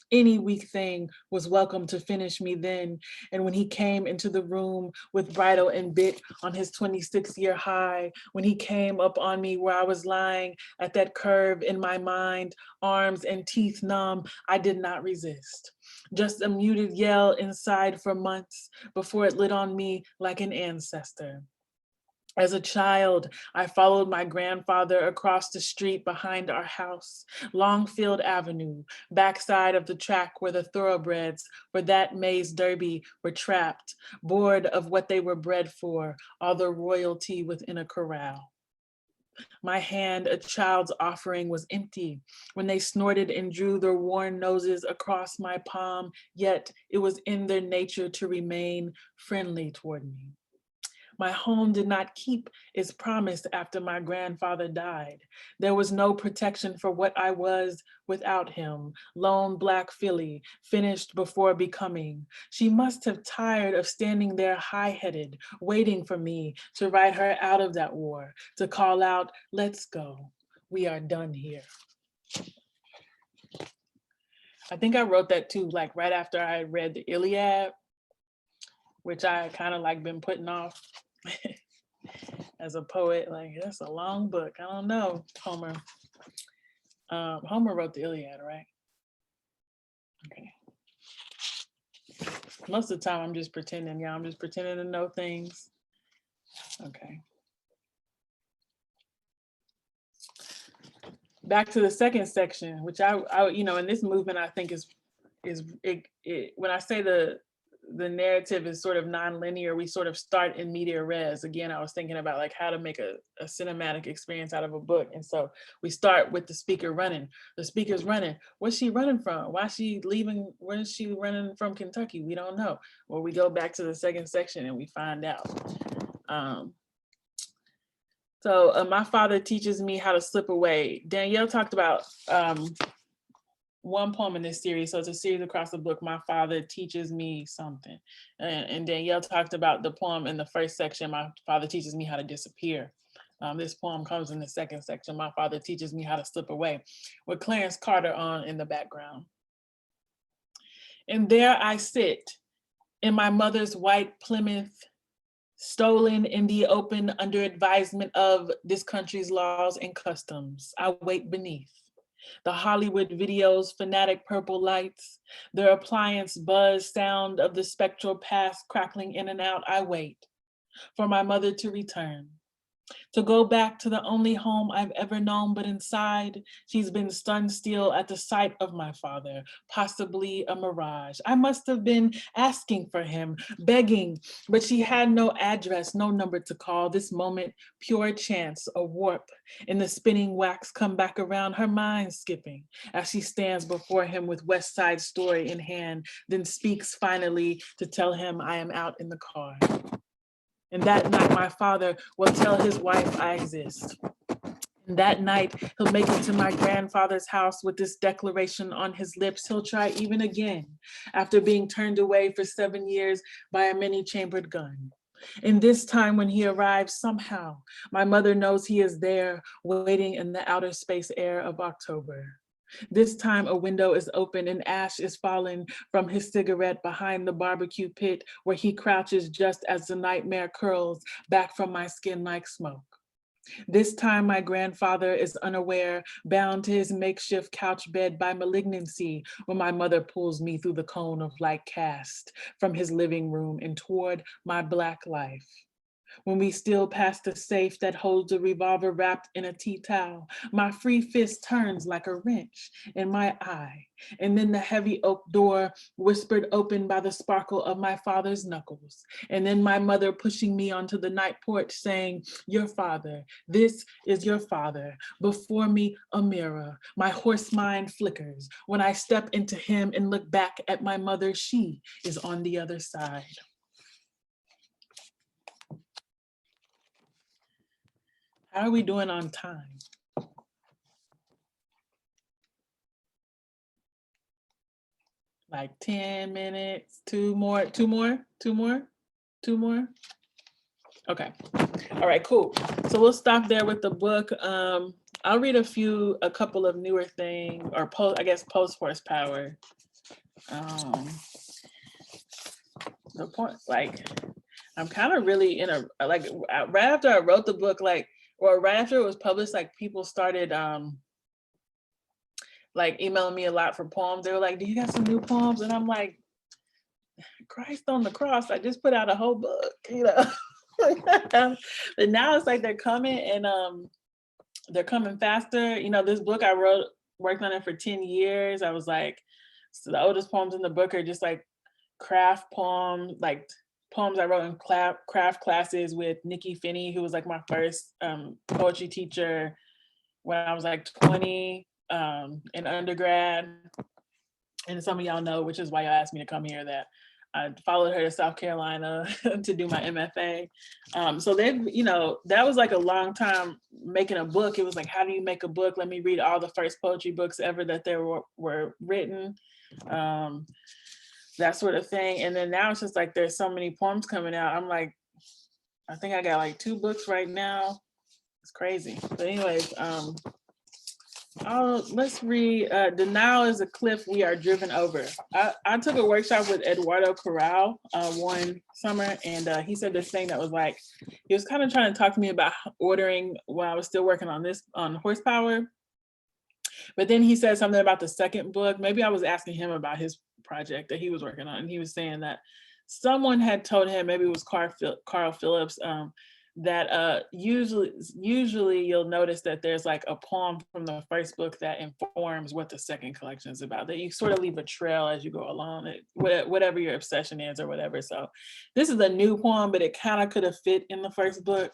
Any weak thing was welcome to finish me then. And when he came into the room with bridle and bit on his 26-year high, when he came up on me where I was lying at that curve in my mind, arms and teeth numb, I did not resist. Just a muted yell inside for months before it lit on me like an ancestor. As a child, I followed my grandfather across the street behind our house, Longfield Avenue, backside of the track where the thoroughbreds for that Mays Derby were trapped, bored of what they were bred for, all the royalty within a corral. My hand, a child's offering, was empty when they snorted and drew their worn noses across my palm, yet it was in their nature to remain friendly toward me. My home did not keep its promise after my grandfather died. There was no protection for what I was without him. Lone Black filly, finished before becoming. She must have tired of standing there high-headed, waiting for me to ride her out of that war, to call out, "Let's go. We are done here." I think I wrote that too, like right after I read the Iliad, which I kind of like been putting off. As a poet, like that's a long book. I don't know, Homer. Homer wrote the Iliad, right? Okay. Most of the time I'm just pretending, yeah, I'm just pretending to know things. Okay. Back to the second section, which I you know, in this movement, I think is when I say the narrative is sort of non-linear, we sort of start in media res. Again, I was thinking about like how to make a cinematic experience out of a book. And so we start with the speaker running. The speaker's running. What's she running from? Why is she leaving? Where is she running from Kentucky? We don't know. Well, we go back to the second section and we find out. So my father teaches me how to slip away. Danielle talked about one poem in this series. So it's a series across the book, My Father Teaches Me Something. And Danielle talked about the poem in the first section, My Father Teaches Me How to Disappear. This poem comes in the second section, My Father Teaches Me How to Slip Away, with Clarence Carter on in the background. And there I sit in my mother's white Plymouth, stolen in the open under advisement of this country's laws and customs. I wait beneath the Hollywood videos, fanatic purple lights, their appliance buzz sound of the spectral past crackling in and out. I wait for my mother to return, to go back to the only home I've ever known, but inside, she's been stunned still at the sight of my father, possibly a mirage. I must have been asking for him, begging, but she had no address, no number to call. This moment, pure chance, a warp in the spinning wax come back around, her mind skipping as she stands before him with West Side Story in hand, then speaks finally to tell him I am out in the car. And that night, my father will tell his wife I exist. And that night, he'll make it to my grandfather's house with this declaration on his lips. He'll try even again after being turned away for 7 years by a many-chambered gun. And this time when he arrives, somehow, my mother knows he is there, waiting in the outer space air of October. This time a window is open and ash is falling from his cigarette behind the barbecue pit where he crouches just as the nightmare curls back from my skin like smoke. This time my grandfather is unaware, bound to his makeshift couch bed by malignancy when my mother pulls me through the cone of light cast from his living room and toward my Black life. When we steal past the safe that holds a revolver wrapped in a tea towel, my free fist turns like a wrench in my eye. And then the heavy oak door whispered open by the sparkle of my father's knuckles. And then my mother pushing me onto the night porch saying, your father, this is your father. Before me, a mirror. My horse mind flickers. When I step into him and look back at my mother, she is on the other side. How are we doing on time? Like 10 minutes, two more. Okay, all right, cool. So we'll stop there with the book. I'll read a couple of newer things, or post horsepower. The point, like, I'm kind of really in a, like, right after I wrote the book, like, or right after it was published, like people started like emailing me a lot for poems. They were like, do you got some new poems? And I'm like, Christ on the cross, I just put out a whole book, you know. But now it's like they're coming, and they're coming faster. You know, this book I worked on it for 10 years. I was like, so the oldest poems in the book are just like craft poems, like poems I wrote in craft classes with Nikki Finney, who was like my first poetry teacher when I was like 20 in undergrad. And some of y'all know, which is why y'all asked me to come here, that I followed her to South Carolina to do my MFA. So then, you know, that was like a long time making a book. It was like, how do you make a book? Let me read all the first poetry books ever that there were written. That sort of thing. And then now it's just like, there's so many poems coming out. I'm like, I think I got like 2 books right now. It's crazy. But anyways, let's read Denial is a Cliff We Are Driven Over. I took a workshop with Eduardo Corral one summer, and he said this thing that was like, he was kind of trying to talk to me about ordering while I was still working on horsepower. But then he said something about the second book. Maybe I was asking him about his project that he was working on, and he was saying that someone had told him, maybe it was Carl Phillips, that usually you'll notice that there's like a poem from the first book that informs what the second collection is about, that you sort of leave a trail as you go along, whatever your obsession is or whatever. So this is a new poem, but it kind of could have fit in the first book.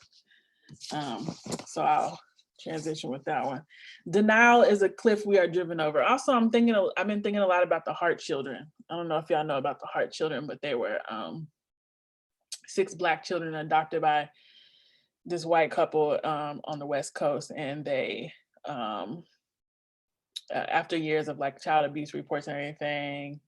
So I'll transition with that one. Denial is a cliff we are driven over. Also, I've been thinking a lot about the Hart children. I don't know if y'all know about the Hart children, but they were 6 Black children adopted by this white couple on the West Coast, and they, after years of like child abuse reports and everything,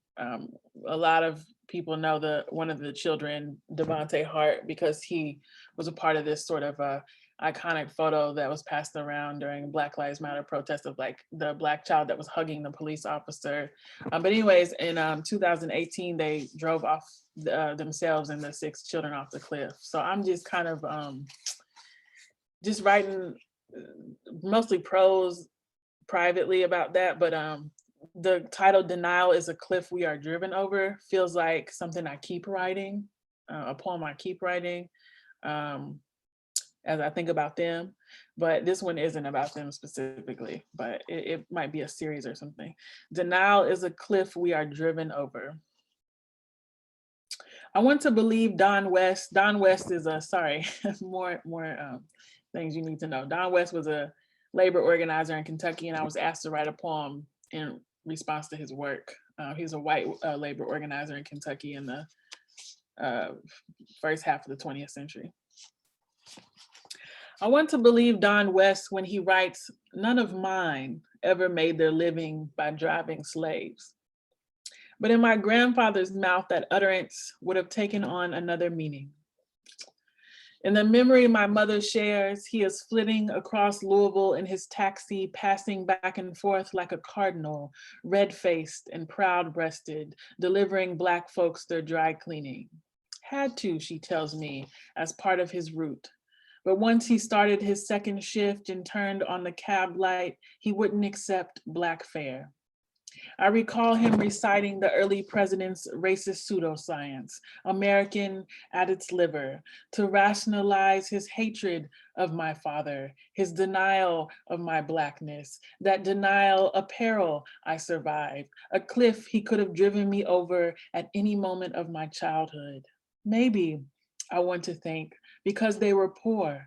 a lot of people know one of the children, Devontae Hart, because he was a part of this sort of iconic photo that was passed around during Black Lives Matter protests of like the Black child that was hugging the police officer. But anyways, in 2018, they drove off themselves and the 6 children off the cliff. So I'm just kind of just writing mostly prose privately about that, but the title Denial is a Cliff We Are Driven Over feels like something I keep writing, a poem I keep writing as I think about them, but this one isn't about them specifically, but it might be a series or something. Denial is a cliff we are driven over. I want to believe Don West is more things you need to know. Don West was a labor organizer in Kentucky, and I was asked to write a poem in response to his work. He's a white labor organizer in Kentucky in the first half of the 20th century. I want to believe Don West when he writes, "None of mine ever made their living by driving slaves. But in my grandfather's mouth, that utterance would have taken on another meaning. In the memory my mother shares, he is flitting across Louisville in his taxi, passing back and forth like a cardinal, red-faced and proud-breasted, delivering Black folks their dry cleaning. Had to, she tells me, as part of his route. But once he started his second shift and turned on the cab light, he wouldn't accept Black fare. I recall him reciting the early president's racist pseudoscience, American at its liver, to rationalize his hatred of my father, his denial of my Blackness, that denial a peril I survived, a cliff he could have driven me over at any moment of my childhood. Maybe, I want to think, because they were poor,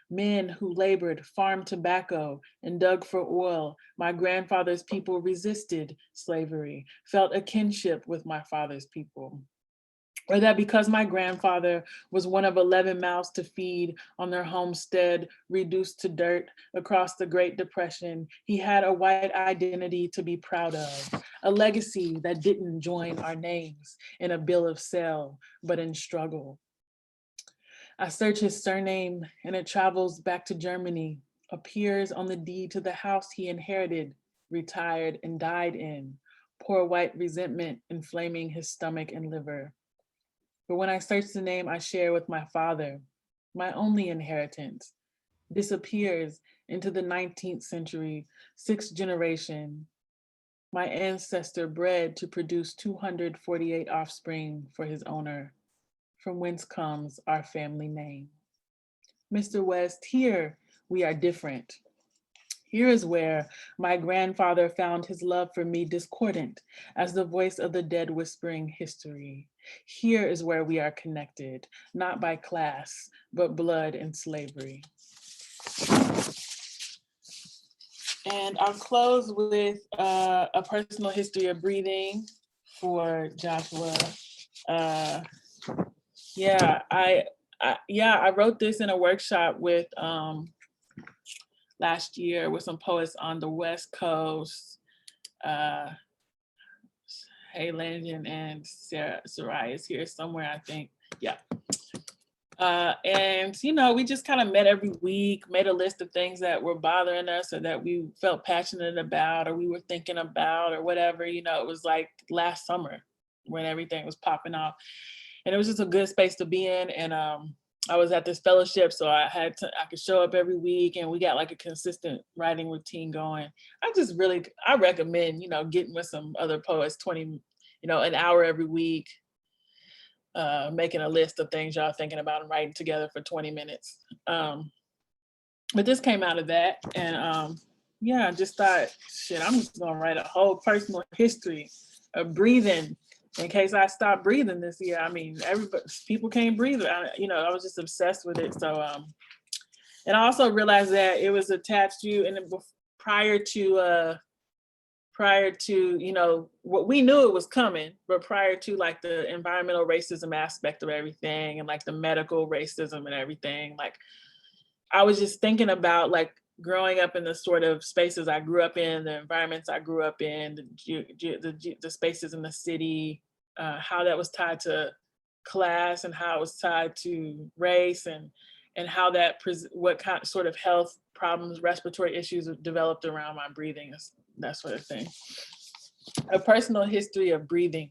men who labored, farmed tobacco, and dug for oil. My grandfather's people resisted slavery, felt a kinship with my father's people. Or that because my grandfather was one of 11 mouths to feed on their homestead, reduced to dirt across the Great Depression, he had a white identity to be proud of, a legacy that didn't join our names in a bill of sale, but in struggle. I search his surname and it travels back to Germany, appears on the deed to the house he inherited, retired, and died in, poor white resentment inflaming his stomach and liver. But when I search the name I share with my father, my only inheritance, disappears into the 19th century, 6th generation, my ancestor bred to produce 248 offspring for his owner, from whence comes our family name. Mr. West, here we are different. Here is where my grandfather found his love for me discordant as the voice of the dead whispering history. Here is where we are connected, not by class, but blood and slavery. And I'll close with a personal history of breathing for Joshua. I wrote this in a workshop with last year with some poets on the West Coast. Hey, Landon and Sarai is here somewhere, I think. Yeah. And we just kind of met every week, made a list of things that were bothering us or that we felt passionate about or we were thinking about or whatever. It was like last summer when everything was popping off. And it was just a good space to be in. And I was at this fellowship, so I could show up every week and we got like a consistent writing routine going. I recommend, getting with some other poets, an hour every week, making a list of things y'all thinking about and writing together for 20 minutes. But this came out of that. And I just thought, I'm just gonna write a whole personal history of breathing in case I stop breathing this year. I mean, people can't breathe. I was just obsessed with it. So, and I also realized that it was attached to, and prior to, what we knew it was coming, but prior to like the environmental racism aspect of everything and like the medical racism and everything, like I was just thinking about like growing up in the sort of spaces I grew up in, the environments I grew up in, the spaces in the city, how that was tied to class and how it was tied to race and how what kind sort of health problems, respiratory issues developed around my breathing, that sort of thing. A personal history of breathing.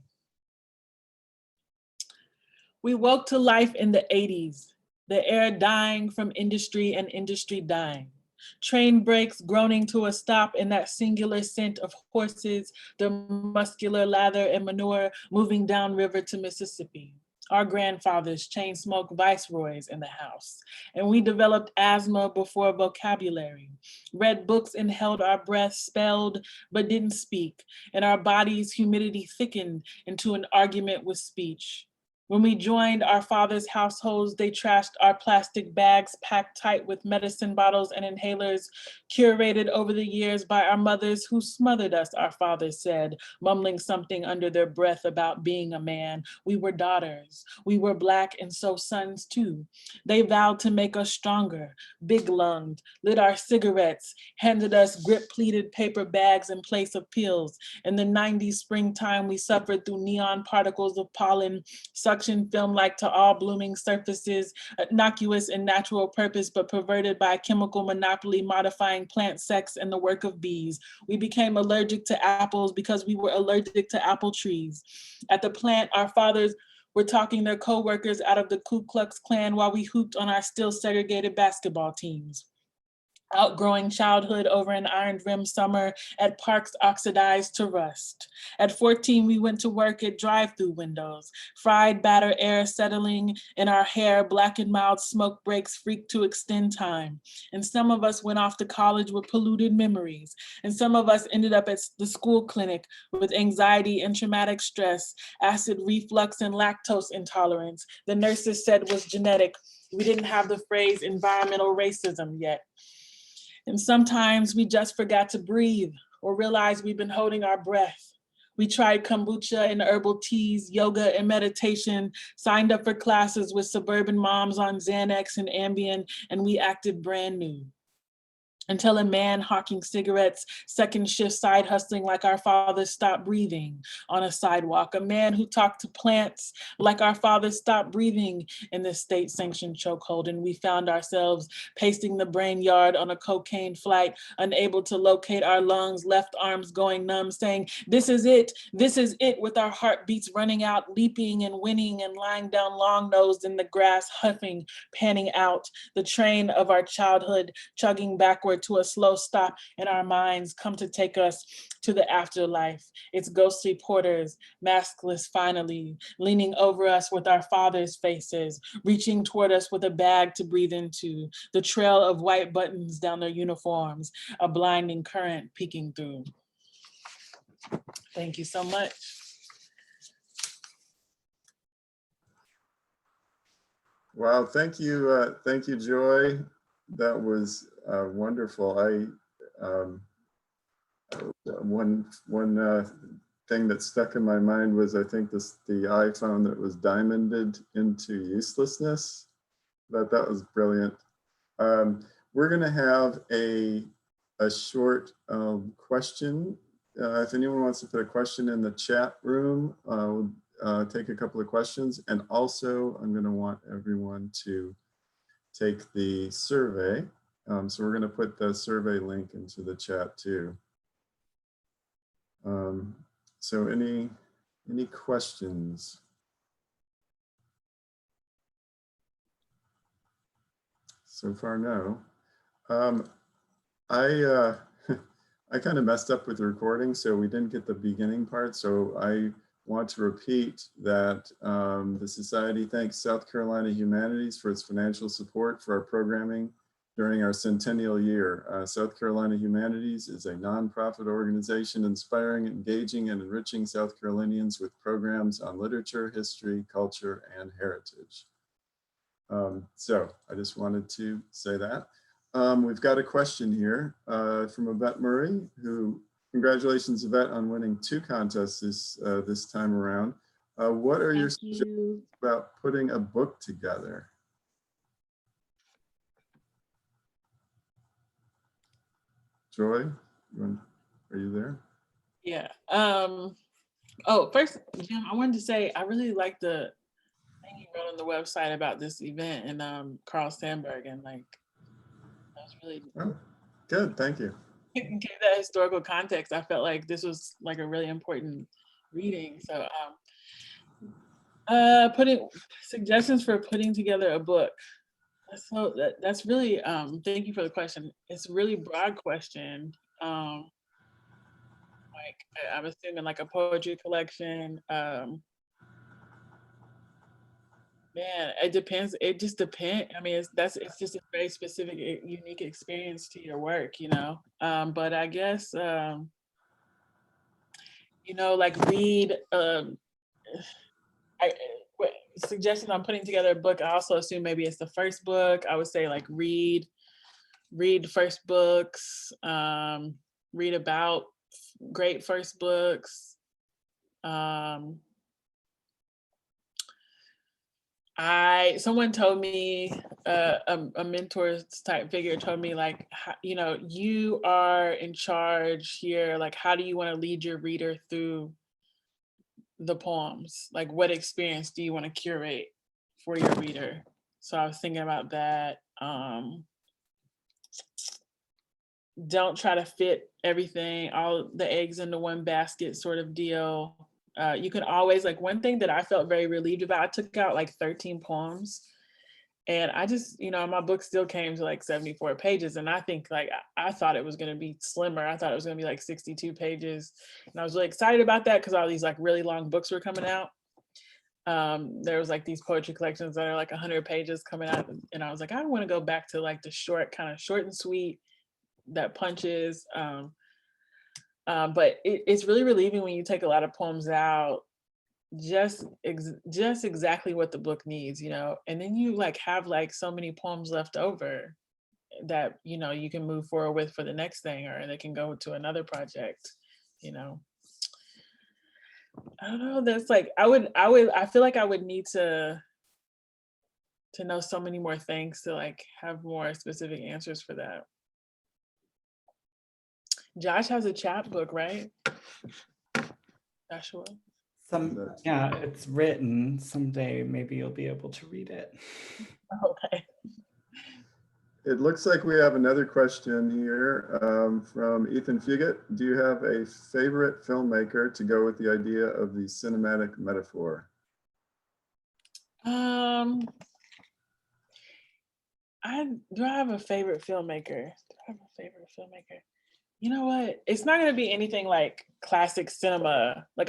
We woke to life in the 80s, the air dying from industry and industry dying. Train brakes groaning to a stop in that singular scent of horses, their muscular lather and manure moving downriver to Mississippi. Our grandfathers chain smoked viceroys in the house, and we developed asthma before vocabulary, read books and held our breath, spelled but didn't speak, and our bodies' humidity thickened into an argument with speech. When we joined our father's households, they trashed our plastic bags packed tight with medicine bottles and inhalers, curated over the years by our mothers who smothered us, our fathers said, mumbling something under their breath about being a man. We were daughters. We were Black and so sons too. They vowed to make us stronger, big-lunged, lit our cigarettes, handed us grip-pleated paper bags in place of pills. In the 90s springtime, we suffered through neon particles of pollen, suction film like to all blooming surfaces, innocuous in natural purpose, but perverted by chemical monopoly modifying plant sex and the work of bees. We became allergic to apples because we were allergic to apple trees. At the plant, our fathers were talking their co-workers out of the Ku Klux Klan while we hooped on our still segregated basketball teams. outgrowing childhood over an iron-rimmed summer at parks oxidized to rust. At 14, we went to work at drive-through windows, fried batter air settling in our hair, black and mild smoke breaks freaked to extend time. And some of us went off to college with polluted memories. And some of us ended up at the school clinic with anxiety and traumatic stress, acid reflux and lactose intolerance. The nurses said was genetic. We didn't have the phrase environmental racism yet. And sometimes we just forgot to breathe or realize we've been holding our breath. We tried kombucha and herbal teas, yoga and meditation, signed up for classes with suburban moms on Xanax and Ambien, and we acted brand new. Until a man hawking cigarettes, second shift side hustling like our fathers stopped breathing on a sidewalk. A man who talked to plants like our fathers stopped breathing in this state-sanctioned chokehold. And we found ourselves pacing the brain yard on a cocaine flight, unable to locate our lungs, left arms going numb, saying, this is it, with our heartbeats running out, leaping and winning and lying down long-nosed in the grass, huffing, panning out, the train of our childhood chugging backward to a slow stop in our minds, come to take us to the afterlife. It's ghostly porters, maskless finally, leaning over us with our fathers' faces, reaching toward us with a bag to breathe into, the trail of white buttons down their uniforms, a blinding current peeking through. Thank you so much. Wow, thank you, Joy. That was wonderful. One thing that stuck in my mind was, I think the iPhone that was diamonded into uselessness. That was brilliant. We're going to have a short question. If anyone wants to put a question in the chat room, we'll take a couple of questions. And also, I'm going to want everyone to take the survey. So we're going to put the survey link into the chat too. So any questions? So far, no. I kind of messed up with the recording, so we didn't get the beginning part. So I want to repeat that the Society thanks South Carolina Humanities for its financial support for our programming during our centennial year. South Carolina Humanities is a nonprofit organization inspiring, engaging, and enriching South Carolinians with programs on literature, history, culture, and heritage. So I just wanted to say that. We've got a question here from Yvette Murray, who, congratulations, Yvette, on winning 2 contests this time around. What are your suggestions about putting a book together? Joy, are you there? Yeah. Oh, first, Jim, I wanted to say I really like the thing you wrote on the website about this event and Carl Sandburg, and like that was really Good, thank you. Give that historical context. I felt like this was like a really important reading. So putting suggestions for putting together a book. So that's really thank you for the question. It's a really broad question. Like I'm assuming like a poetry collection. Man, it depends. It just depends. I mean, it's just a very specific, unique experience to your work, you know. But I guess you know, like read. Suggestions on putting together a book. I also assume maybe it's the first book. I would say like read first books. Read about great first books. Someone told me, a mentor type figure told me like, you know, you are in charge here. Like, how do you want to lead your reader through the poems? Like, what experience do you want to curate for your reader? So I was thinking about that. Don't try to fit everything, all the eggs into one basket sort of deal. You can always, like, one thing that I felt very relieved about, I took out like 13 poems And I just, my book still came to like 74 pages. And I think like, I thought it was going to be slimmer. I thought it was going to be like 62 pages. And I was really excited about that because all these like really long books were coming out. There was like these poetry collections that are like 100 pages coming out. And I was like, I want to go back to like the short and sweet that punches. But it's really relieving when you take a lot of poems out, just exactly what the book needs, and then you like have like so many poems left over that you can move forward with for the next thing, or they can go to another project. I don't know, that's like I feel like I would need to know so many more things to like have more specific answers for that. Josh has a chapbook, right? Joshua? Yeah, it's written. Someday maybe you'll be able to read it. Okay. It looks like we have another question here from Ethan Fugit. Do you have a favorite filmmaker to go with the idea of the cinematic metaphor? Do I have a favorite filmmaker? You know what? It's not gonna be anything like classic cinema. Like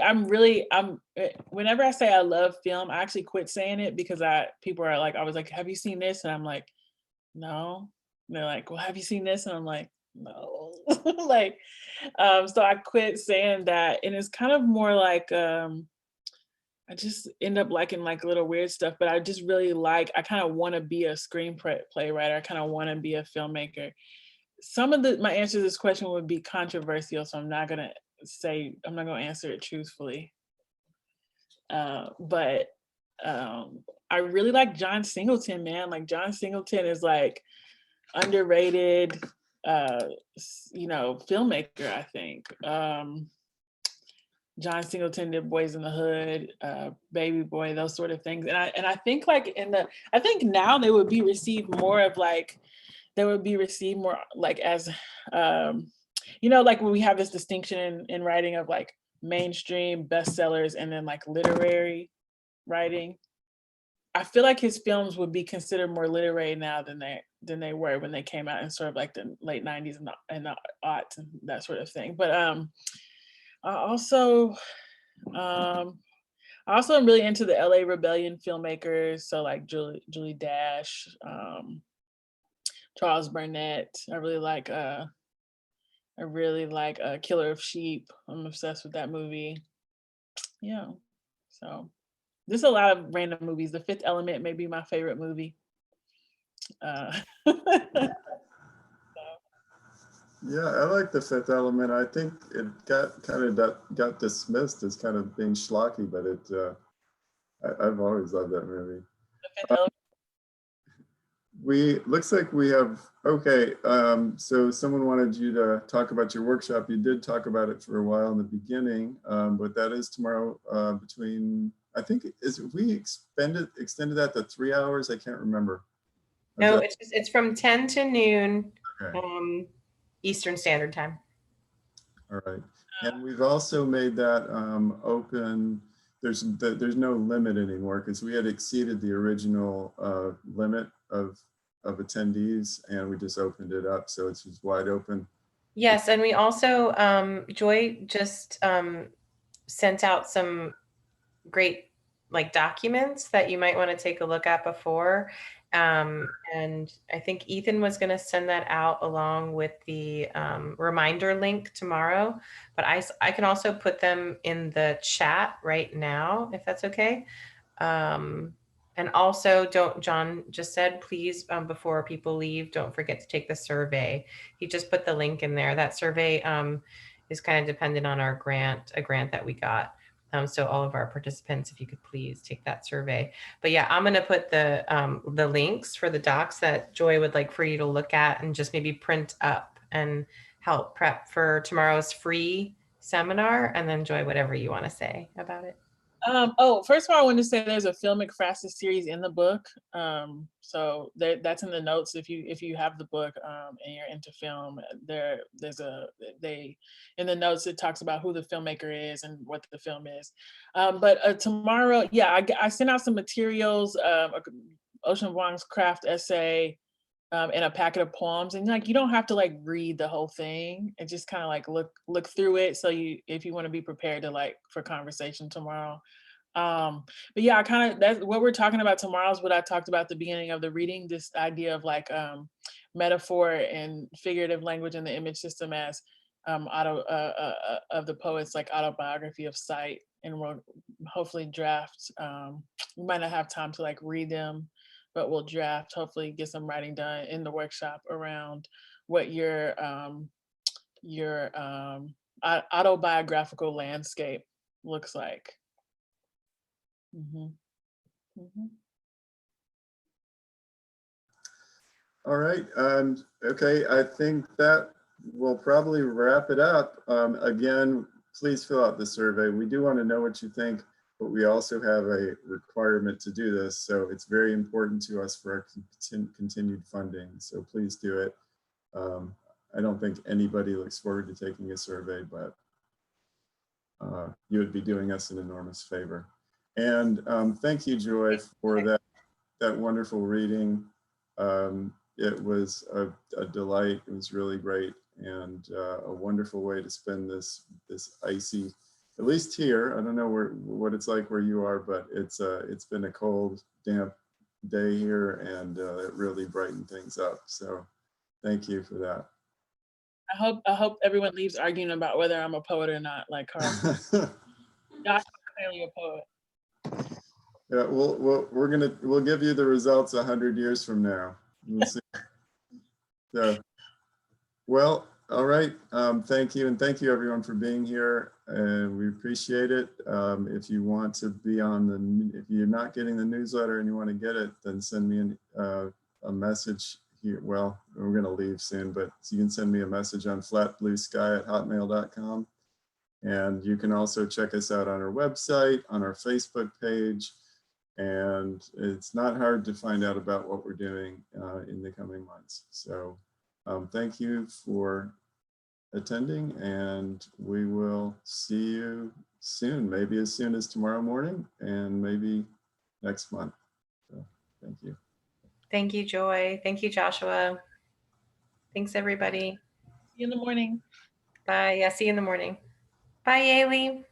whenever I say I love film, I actually quit saying it because people are like, I was like, have you seen this? And I'm like, no. And they're like, well, have you seen this? And I'm like, no. Like, so I quit saying that. And it's kind of more like, I just end up liking like little weird stuff, but I just really I kind of want to be a screenplay writer. I kind of want to be a filmmaker. My answer to this question would be controversial, so I'm not gonna answer it truthfully. But I really like John Singleton, man. Like John Singleton is like underrated, filmmaker, I think. John Singleton did Boys in the Hood, Baby Boy, those sort of things. And I think like I think now they would be received more as like when we have this distinction in writing of like mainstream bestsellers and then like literary writing. I feel like his films would be considered more literary now than they were when they came out in sort of like the late 90s and the aughts and that sort of thing. But I also am really into the LA Rebellion filmmakers. So like Julie Dash, Charles Burnett. I really like Killer of Sheep. I'm obsessed with that movie. Yeah. So there's a lot of random movies. The Fifth Element may be my favorite movie. Yeah, I like The Fifth Element. I think it got dismissed as kind of being schlocky, but I've always loved that movie. Looks like we have, okay, so someone wanted you to talk about your workshop. You did talk about it for a while in the beginning, but that is tomorrow between, I think, we extended that to 3 hours? I can't remember. No, it's from 10 to noon, okay. Eastern Standard Time. All right, and we've also made that open. There's no limit anymore because we had exceeded the original limit of attendees, and we just opened it up, so it's just wide open. Yes, and we also Joy just sent out some great like documents that you might want to take a look at before. And I think Ethan was going to send that out along with the reminder link tomorrow, but I can also put them in the chat right now, if that's okay. And also John just said, please, before people leave, don't forget to take the survey. He just put the link in there. That survey is kind of dependent on a grant that we got. So all of our participants, if you could please take that survey. But yeah, I'm going to put the links for the docs that Joy would like for you to look at and just maybe print up and help prep for tomorrow's free seminar. And then Joy, whatever you want to say about it. First of all, I wanted to say there's a Filmic Fastest series in the book. So that's in the notes. If you have the book and you're into film, in the notes it talks about who the filmmaker is and what the film is. But tomorrow, yeah, I sent out some materials, Ocean Vuong's craft essay and a packet of poems, and like you don't have to like read the whole thing, and just kind of like look through it. So if you want to be prepared to like for conversation tomorrow. But yeah, I kind of, that's what we're talking about tomorrow is what I talked about at the beginning of the reading, this idea of like metaphor and figurative language in the image system as of the poet's like autobiography of sight, and we'll hopefully draft. We might not have time to like read them, but we'll draft, hopefully get some writing done in the workshop around what your autobiographical landscape looks like. All right. Okay, I think that will probably wrap it up. Again, please fill out the survey. We do want to know what you think, but we also have a requirement to do this. So it's very important to us for our continued funding. So please do it. I don't think anybody looks forward to taking a survey, but you would be doing us an enormous favor. And thank you, Joy, for that wonderful reading. It was a delight. It was really great, and a wonderful way to spend this icy, at least here. I don't know what it's like where you are, but it's been a cold, damp day here, and it really brightened things up. So thank you for that. I hope everyone leaves arguing about whether I'm a poet or not, like Carl. Josh is clearly a poet. Yeah, we'll give you the results 100 years from now. We'll see. So, well, all right. Thank you, and thank you everyone for being here, and we appreciate it. If you want to be on if you're not getting the newsletter and you want to get it, then send me a message here. Well, we're going to leave soon, but you can send me a message on flatbluesky@hotmail.com. And you can also check us out on our website, on our Facebook page. And it's not hard to find out about what we're doing in the coming months. So thank you for attending, and we will see you soon, maybe as soon as tomorrow morning and maybe next month. So thank you. Thank you, Joy. Thank you, Joshua. Thanks, everybody. See you in the morning. Bye. Yeah, see you in the morning. Bye, Ailey.